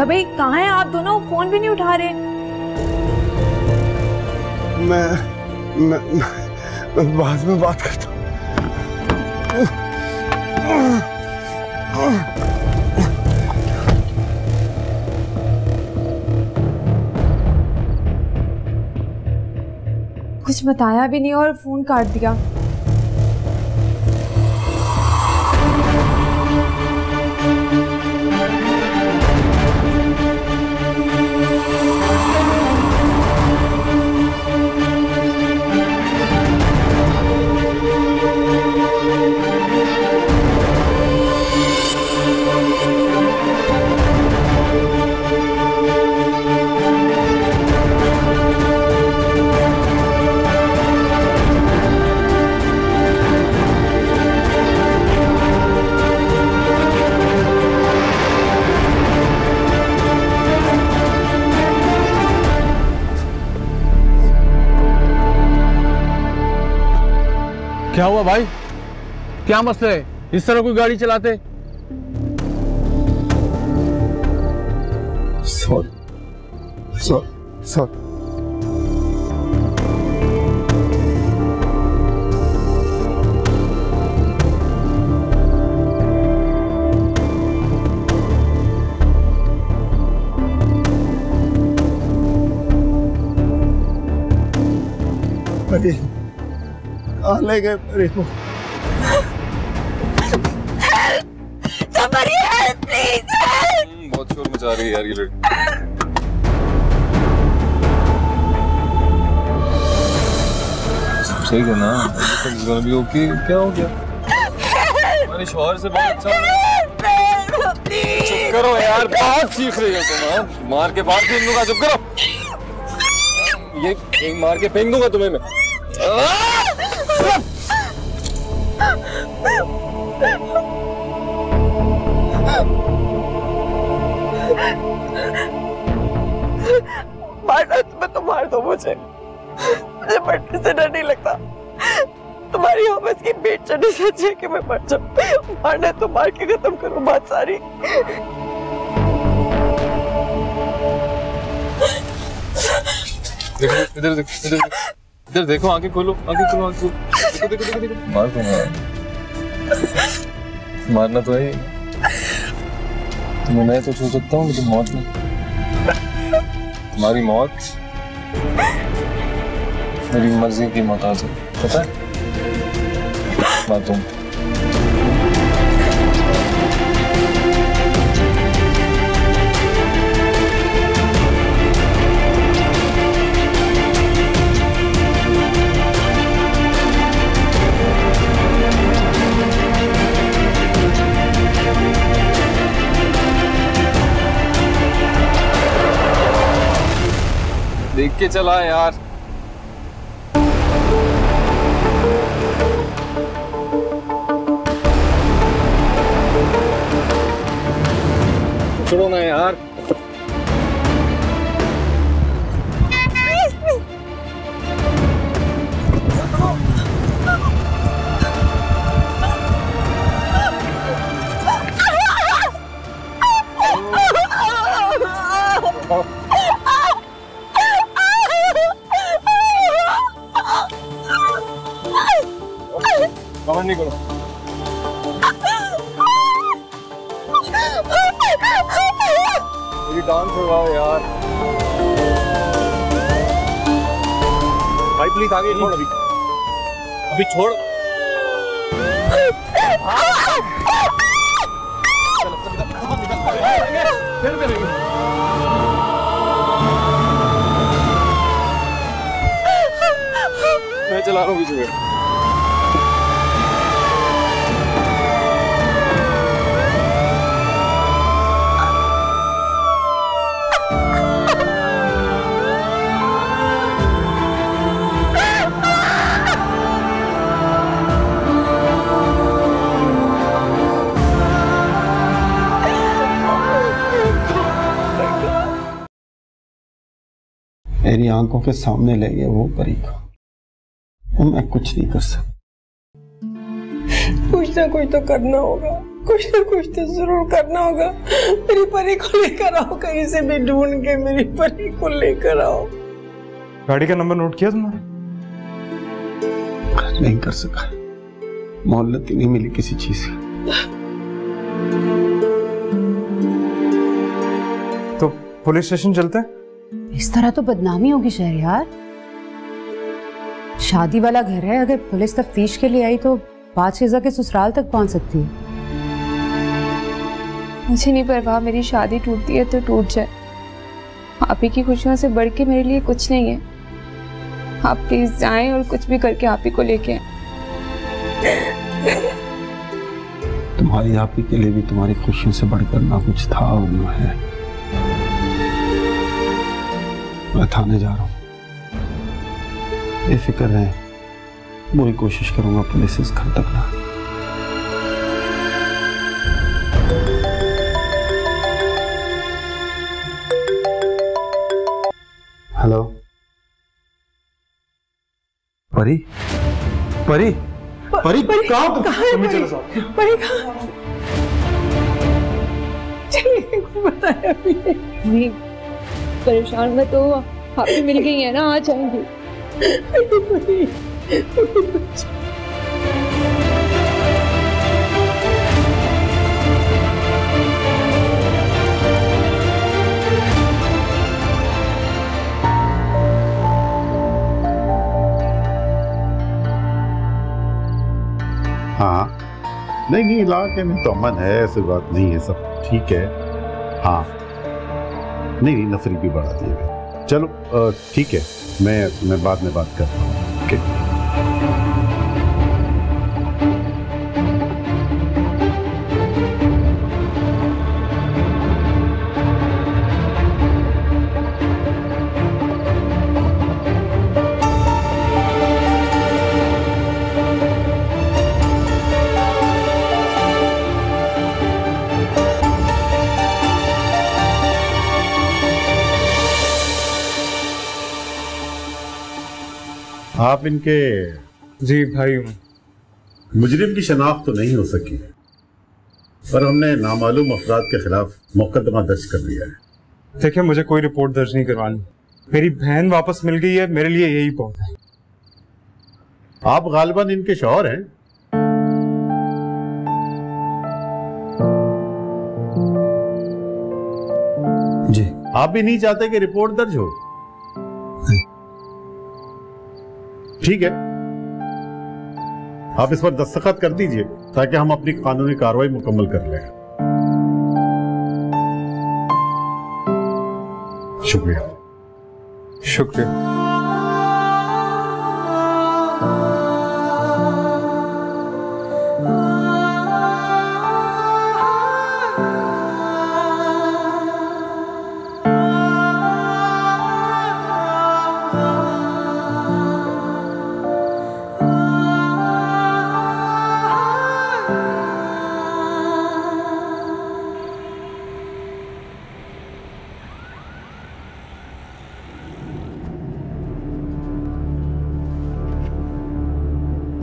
शिजा भाई कहाँ हैं आप दोनों? फोन भी नहीं उठा रहे। मैं बाद में बात करता हूँ। कुछ बताया भी नहीं और फोन काट दिया। क्या हुआ भाई? क्या मसला है? इस तरह कोई गाड़ी चलाते? सॉरी। ले गए मेरे को। बहुत शोर मचा रही है यार ये लड़की। सही है ना? ओके क्या हो गया? हमारे शौहर से बहुत अच्छा। चुप करो यार, बहुत सीख रही हो तुम। मार के बाहर फेंक दूंगा, चुप करो। ये मार के फेंक दूंगा तुम्हें मैं। मारना तुम्हें तो मार दो मुझे मरने से डर नहीं लगता। तुम्हारी ऑफिस की पेट चढ़ने से अच्छी है कि मैं मर जाऊं। मारना तो मार के खत्म करो बात सारी। इधर देखो, आंखें खोलो, देखो। मार दूंगा। मारना तो है। मैं तो छू सकता हूँ लेकिन मौत नहीं। तुम्हारी मौत मेरी मर्जी की मोहताज है, पता है? बात तुम देख के चला यार। छोड़ो ना यार। कमेंट नहीं करो। मेरी डांस करवाओ यार। भाई प्लीज आगे छोड़, अभी छोड़। फिर करेंगे। मैं चला रहा हूँ बीच में। मेरी आंखों के सामने ले गए वो परी को, और मैं कुछ नहीं कर सकता। कुछ ना कुछ तो करना होगा। कुछ ना कुछ तो जरूर करना होगा। मेरी परी को लेकर आओ, कहीं से भी ढूंढ के मेरी परी को लेकर आओ। गाड़ी का नंबर नोट किया तुमने? नहीं कर सका, मोहल्लत ही नहीं मिली किसी चीज की। तो पुलिस स्टेशन चलते हैं? इस तरह तो बदनामी होगी शहरयार। शादी वाला घर है, अगर पुलिस तफ्तीश के लिए आई तो बात शीजा के ससुराल तक पहुंच सकती है। मुझे नहीं परवाह, मेरी शादी टूटती है तो टूट जाए। आप ही की खुशियों से बढ़ के मेरे लिए कुछ नहीं है। आप प्लीज जाएं और कुछ भी करके आप ही को लेके आएं। तुम्हारी आप ही के लिए भी तुम्हारी खुशियों से बढ़कर ना कुछ था और ना है। मैं थाने जा रहा हूँ, बेफिक्र रहे, पूरी कोशिश करूंगा पुलिस इस घर तक ना। हेलो परी, परी, परी, कहाँ हो तुम? चलो साहब। परी कहाँ? चलिए को बताया भी नहीं। परेशान मत हो, आप ही मिल गई है ना, आ जाएंगी। हाँ, नहीं इलाके में तो अमन है, ऐसी बात नहीं है, सब ठीक है। हाँ नहीं नफरी भी बढ़ा दिए गए। चलो ठीक है, मैं बाद में बात करता हूँ। ओके। आप इनके? जी भाई हूँ। मुजरिम की शनाख्त तो नहीं हो सकी, पर हमने नामालूम अफराद के खिलाफ मुकदमा दर्ज कर दिया है। देखिए, मुझे कोई रिपोर्ट दर्ज नहीं करवानी। मेरी बहन वापस मिल गई है, मेरे लिए यही बहुत है। आप गालिबन इनके शौहर हैं? जी। आप भी नहीं चाहते कि रिपोर्ट दर्ज हो? ठीक है, आप इस पर दस्तखत कर दीजिए ताकि हम अपनी कानूनी कार्रवाई मुकम्मल कर लें। शुक्रिया। शुक्रिया।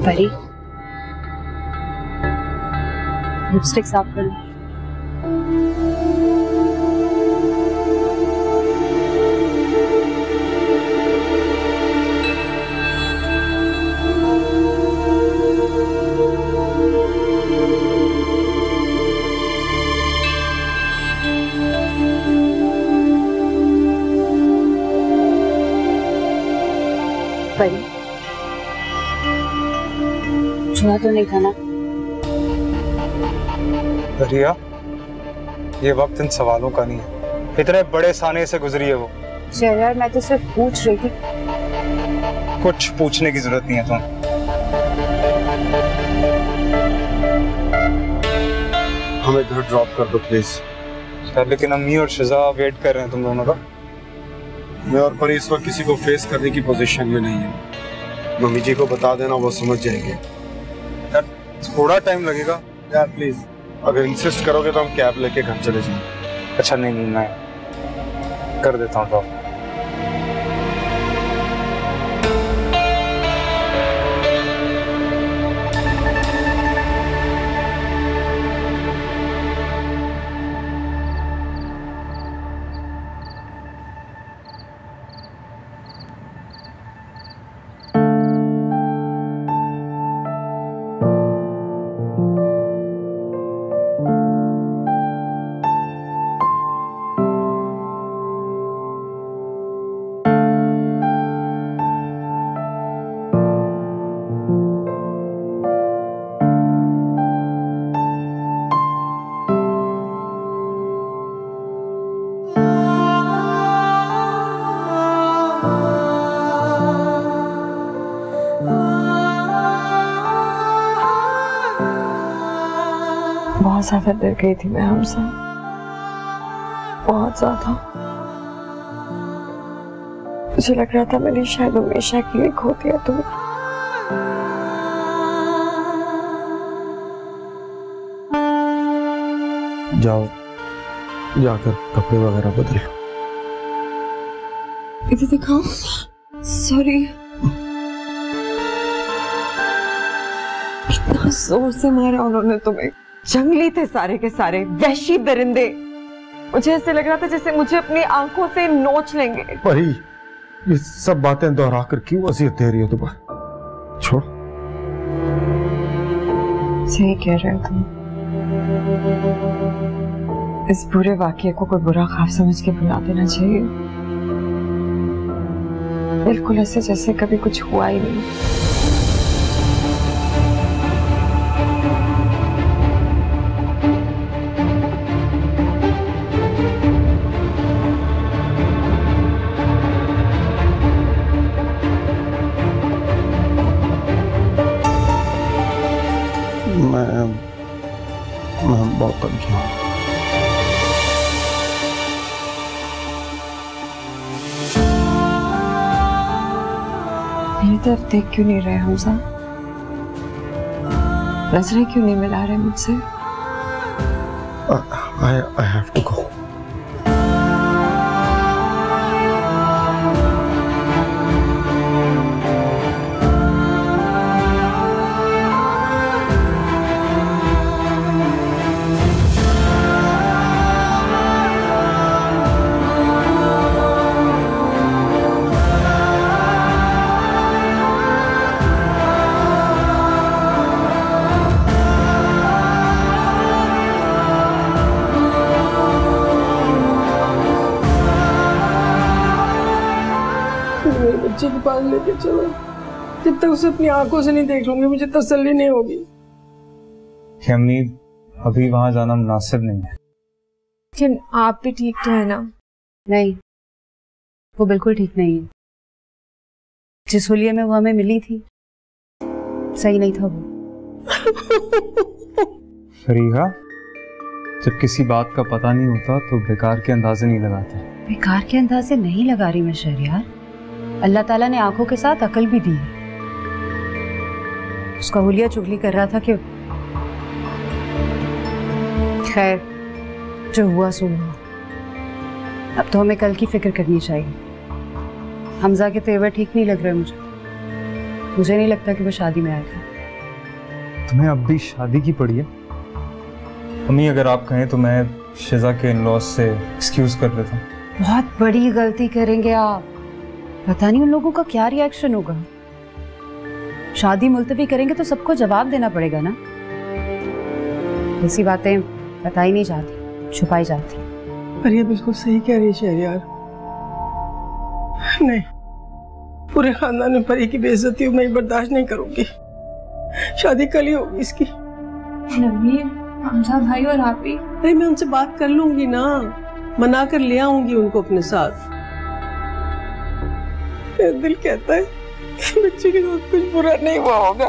परी, लिपस्टिक साफ कर लो। परी, छुआ तो नहीं था ना? रिया, ये वक्त इन सवालों का नहीं है। इतने बड़े साने से गुजरी है वो। शहरयार, मैं तो सिर्फ पूछ रही थी। कुछ पूछने की जरूरत नहीं है तुम। हमें घर ड्रॉप कर दो प्लीज। लेकिन अम्मी और शिजा वेट कर रहे हैं तुम दोनों का। मैं और परी इस वक्त किसी को फेस करने की पोजीशन में नहीं है। मम्मी जी को बता देना, वो समझ जाएंगे। यार थोड़ा टाइम लगेगा यार, प्लीज। अगर इंसिस्ट करोगे तो हम कैब लेके घर चले जाएंगे। अच्छा नहीं, मैं कर देता हूँ ड्रॉप। बहुत ज्यादा डर गई थी मैं हमसे, बहुत ज्यादा। मुझे लग रहा था मैंने शायद हमेशा के लिए खो दिया तुम्हें। जाओ, जाकर कपड़े वगैरह बदल लो। इधर दिखाओ। सॉरी, कितना जोर से मारा उन्होंने तुम्हें। जंगली थे सारे के सारे, वहशी दरिंदे। मुझे ऐसे लग रहा था जैसे मुझे अपनी आंखों से नोच लेंगे। परी, ये सब बातें दोहरा कर क्यों वसीयत दे रही हो तुम्हारा? छोड़। सही कह रहे हो तुम। इस बुरे वाकये को कोई बुरा ख्वाब समझ के भुला देना चाहिए, बिल्कुल ऐसे जैसे कभी कुछ हुआ ही नहीं। मैं बहुत थक गया हूं। मेरी तरफ देख क्यों नहीं रहे हमजा? नजरें क्यों नहीं मिला रहे मुझसे? I have to go. बच्चे के पास लेके चलो। जब तक उसे अपनी आंखों से नहीं देख लूंगी मुझे तसल्ली नहीं होगी। अम्मी, अभी वहां जाना मुनासिब नहीं है। लेकिन आप भी ठीक तो है ना? नहीं, वो बिल्कुल ठीक नहीं है। जिस हुलिये में वो हमें मिली थी सही नहीं था वो। फरीहा, जब किसी बात का पता नहीं होता तो बेकार के अंदाजे नहीं लगाते। बेकार के अंदाजे नहीं लगा रही मैं शहरियार। अल्लाह ताला ने आंखों के साथ अकल भी दी है। उसका हुलिया चुगली कर रहा था कि खैर जो हुआ सो हुआ। अब तो हमें कल की फिक्र करनी चाहिए। हमजा के तेवर ठीक नहीं लग रहे मुझे नहीं लगता कि वो शादी में आएगा। तुम्हें अब भी शादी की पड़ी है? अम्मी, अगर आप कहें तो मैं शिजा के इन-लॉज से एक्सक्यूज कर लेता हूँ। बहुत बड़ी गलती करेंगे आप। पता नहीं उन लोगों का क्या रिएक्शन होगा। शादी मुलतवी करेंगे तो सबको जवाब देना पड़ेगा ना। ऐसी बातें बताई नहीं जाती, छुपाई जाती। पर ये बिल्कुल सही कह रही है शहरियार। नहीं, पूरे खानदान में परी की बेइज्जती मैं बर्दाश्त नहीं करूंगी। शादी कल ही होगी इसकी। हमजा भाई और आप ही। नहीं, मैं उनसे बात कर लूंगी ना, मना कर ले आऊंगी उनको अपने साथ। मेरा दिल कहता है कि बच्चे के साथ कुछ बुरा नहीं हुआ होगा।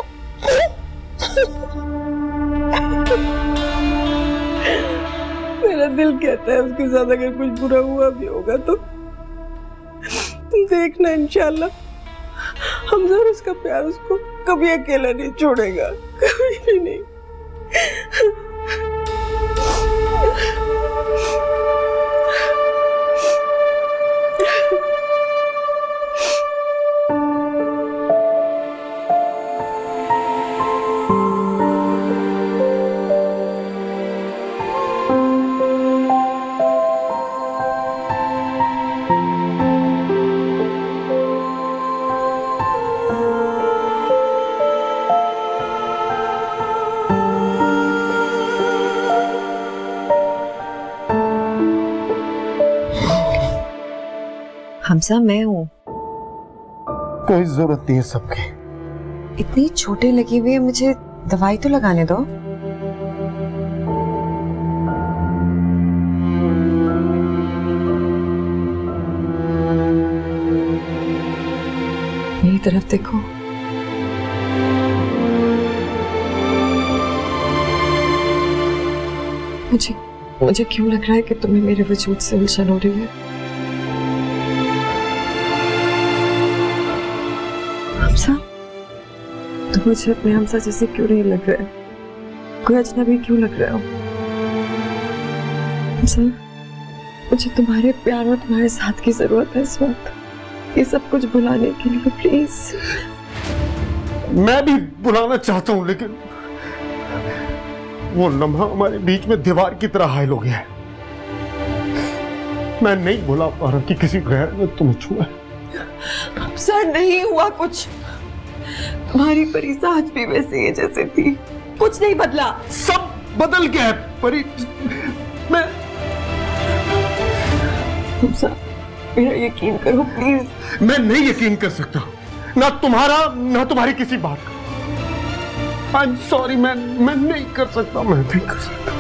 मेरा दिल कहता है उसके साथ अगर कुछ बुरा हुआ भी होगा तो तुम देखना, इंशाल्लाह हमजा और उसका प्यार उसको कभी अकेला नहीं छोड़ेगा, कभी भी नहीं। हमजा, मैं हूँ। कोई जरूरत नहीं है सबकी। इतनी चोटें लगी हुई है, मुझे दवाई तो लगाने दो। मेरी तरफ देखो। मुझे क्यों लग रहा है कि तुम्हें मेरे वजूद से उलझन हो रही है? हमसा, तुम मुझे अपने हमसा जैसे क्यों नहीं लग रहा है? कोई अजनबी क्यों लग रहा हो? हमसा, मुझे तुम्हारे प्यार और तुम्हारे साथ की जरूरत है इस वक्त, ये सब कुछ भुलाने के लिए। प्लीज। मैं भी बुलाना चाहता हूं, लेकिन वो लम्हा हमारे बीच में दीवार की तरह हायल हो गया है। मैं नहीं भुला पा रहा कि किसी गैर ने तुम्हें छुआ है। सर, नहीं हुआ कुछ। तुम्हारी परीसा आज भी वैसी है जैसे थी, कुछ नहीं बदला। सब बदल गया है परी। मैं मेरा यकीन करो प्लीज। मैं नहीं यकीन कर सकता, ना तुम्हारा ना तुम्हारी किसी बात का। आई एम सॉरी, मैं नहीं कर सकता, मैं नहीं कर सकता।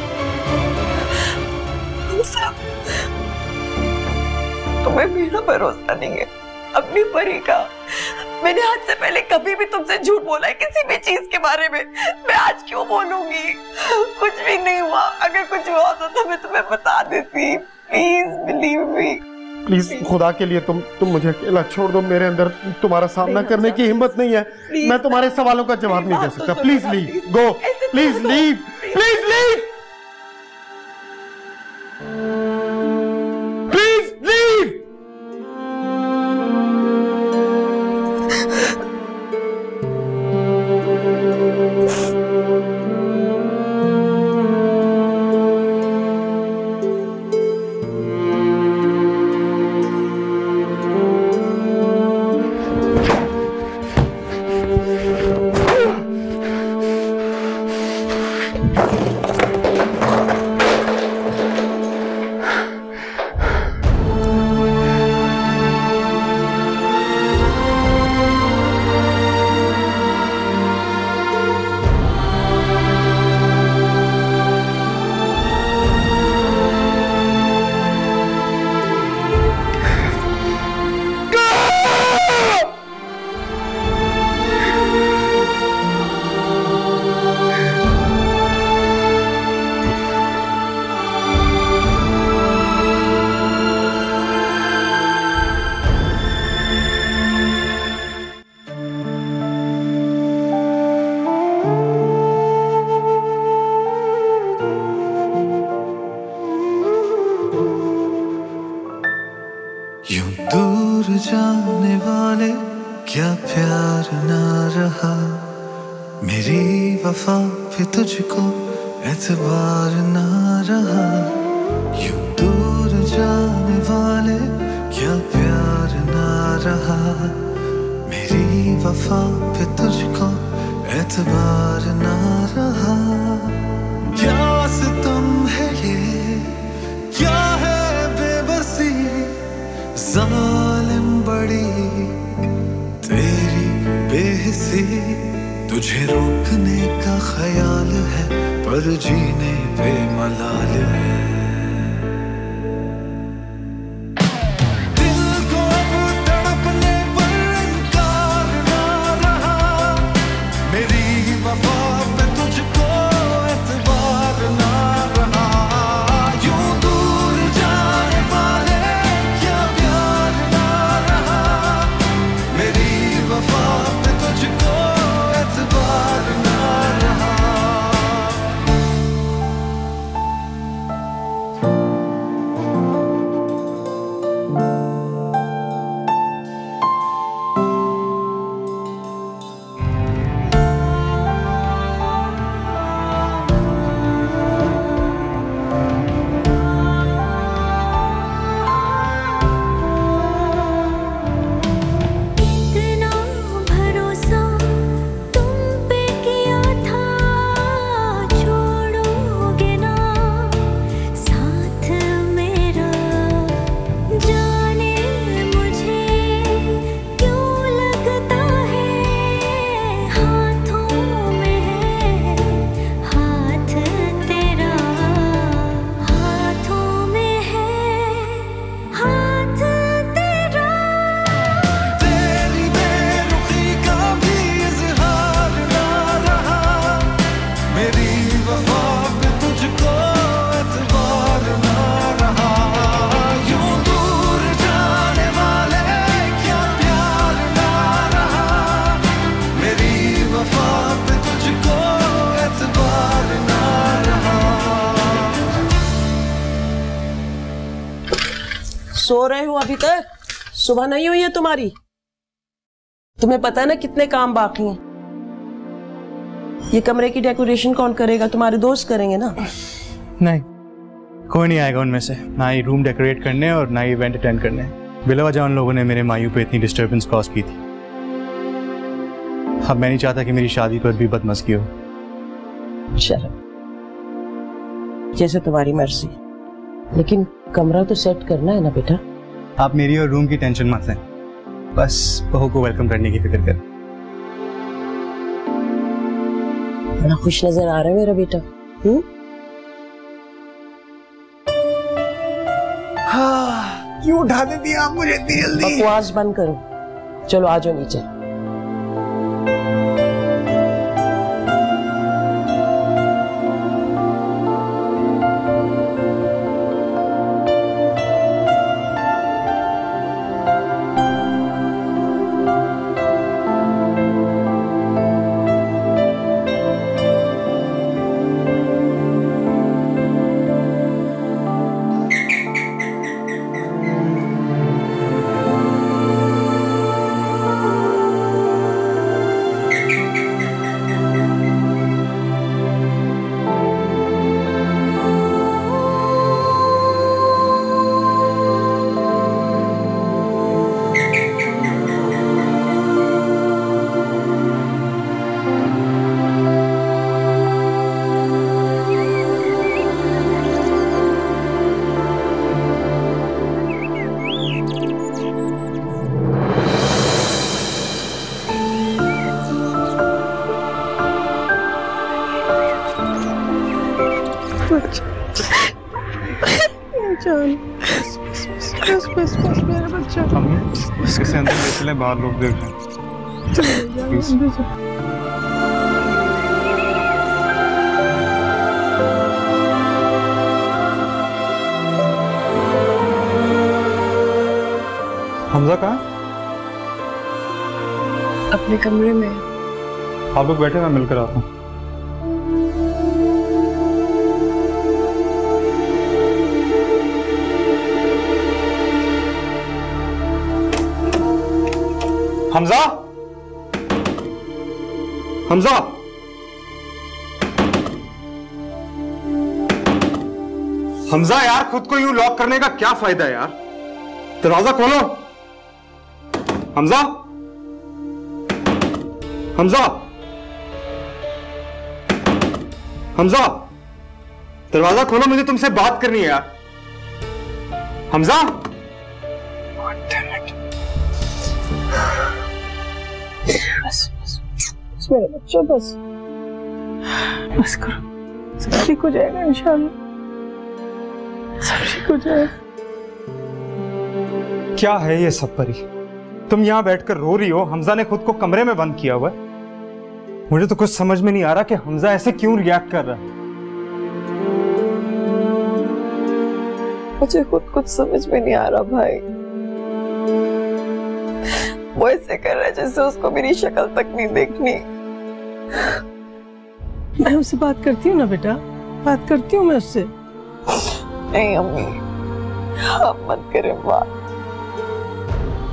तुम्हें मेरा भरोसा नहीं है अपनी परी का। मैंने आज से पहले कभी भी तुमसे झूठ बोला है किसी भी चीज के बारे में? मैं आज क्यों बोलूंगी? कुछ भी नहीं हुआ। अगर कुछ हुआ होता तो मैं तुम्हें बता देती। Please believe me. प्लीज, खुदा के लिए तुम मुझे अकेला छोड़ दो। मेरे अंदर तुम्हारा सामना करने की हिम्मत नहीं है। मैं तुम्हारे सवालों का जवाब नहीं दे सकता। Please leave, go, please leave, please leave, please leave. जाने वाले क्या प्यार ना रहा, मेरी वफा पे तुझको एतबार ना रहा। यूं दूर जाने वाले क्या प्यार ना रहा, मेरी वफा पे तुझको एतबार ना रहा। क्या सितम है ये, क्या है बेबसी, जालिम बड़ी तेरी बेहिसी। तुझे रोकने का ख्याल है पर जीने पे मलाल है। दिल को अब तड़पने पर इनकार ना रहा, मेरी वफा पे तुझको एतबार ना रहा। यूं दूर जाने वाले क्या प्यार ना रहा, मेरी वफा पे तुझको एतबार ना रहा। सो रहे हो अभी तक? सुबह नहीं हुई है तुम्हारी? तुम्हें पता है ना कितने काम बाकी हैं। ये कमरे की डेकोरेशन कौन करेगा? तुम्हारे दोस्त करेंगे ना? नहीं, कोई नहीं आएगा उनमें से, ना ही रूम डेकोरेट करने और ना ही इवेंट अटेंड करने। बिलावजह उन लोगों ने मेरे मायू पे इतनी डिस्टर्बेंस कॉज की थी। अब मैं नहीं चाहता कि मेरी शादी पर भी बदमज़गी हो। चलो, जैसे तुम्हारी मर्जी, लेकिन कमरा तो सेट करना है ना बेटा। आप मेरी और रूम की टेंशन मत लें, बस बहू को वेलकम करने की फिक्र करें। बड़ा खुश नजर आ रहा है मेरा बेटा। हाँ, क्यों उठा दे दिया आप मुझे इतनी जल्दी? बकवास बंद करो, चलो आ जाओ नीचे। बस मेरा बच्चा। इसके अंदर ले चलें, बाहर लोग देख रहे हैं। हमजा कहाँ है? अपने कमरे में। आप लोग बैठे, मैं मिलकर आता हूँ। हमजा, हमजा, हमजा यार, खुद को यूं लॉक करने का क्या फायदा है यार? दरवाजा खोलो। हमजा, हमजा, हमजा, दरवाजा खोलो, मुझे तुमसे बात करनी है यार। हमजा, बस मेरा बच्चा, बस करो, सब ठीक हो जाएगा इंशाल्लाह, सब ठीक हो जाएगा। क्या है ये सब परी? तुम यहाँ बैठकर रो रही हो, हमजा ने खुद को कमरे में बंद किया हुआ है। मुझे तो कुछ समझ में नहीं आ रहा कि हमजा ऐसे क्यों रिएक्ट कर रहा है। मुझे खुद कुछ समझ में नहीं आ रहा भाई। वो ऐसे कर रहा है जैसे उसको मेरी शक्ल तक नहीं देखनी। मैं उससे बात करती हूँ ना बेटा, बात करती हूँ मैं उससे। नहीं अम्मी, आप मत करें बात।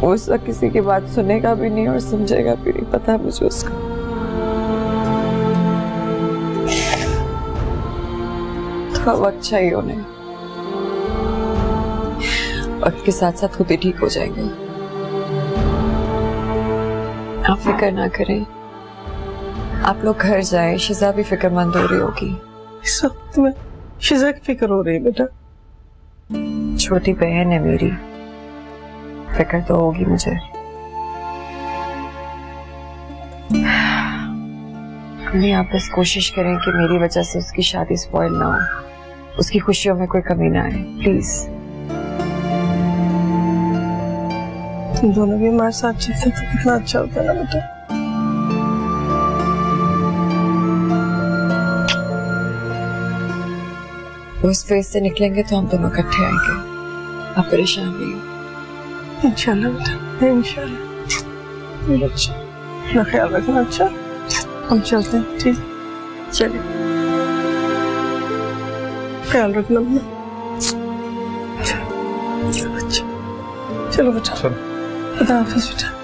वो उसका किसी की बात सुनेगा भी नहीं और समझेगा भी नहीं, पता है मुझे उसका। थोड़ा वक्त चाहिए उन्हें, वक्त के साथ साथ खुद ही ठीक हो जाएंगे। आप फिक्र ना करें, आप लोग घर जाए, शिजा भी फिक्रमंद हो रही होगी। इस वक्त में शिजा की फिक्र हो रही है बेटा। छोटी बहन है मेरी, फिक्र तो होगी मुझे। हमें आप बस कोशिश करें कि मेरी वजह से उसकी शादी स्पॉइल ना हो, उसकी खुशियों में कोई कमी ना आए, प्लीज। तुम दोनों भी हमारे साथ चलते तो कितना अच्छा होता ना बेटा। वो इस फेज से निकलेंगे तो हम दोनों इकट्ठे आएंगे। आप परेशान नहीं हो। इंशाल्लाह बेटा, इंशाल्लाह। मेरा बच्चा, अपना ख्याल रखना। अच्छा, हम चलते हैं, ठीक? चलिए, ख्याल रखना अपना। अच्छा। चलो बेटा, खुदा हाफिज बेटा।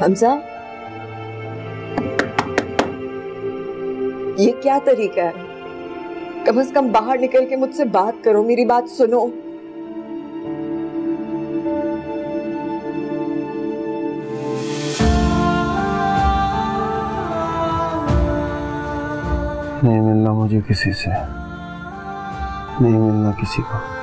हमजा, ये क्या तरीका है? कम से कम बाहर निकल के मुझसे बात करो, मेरी बात सुनो। नहीं मिलना मुझे किसी से, नहीं मिलना किसी को।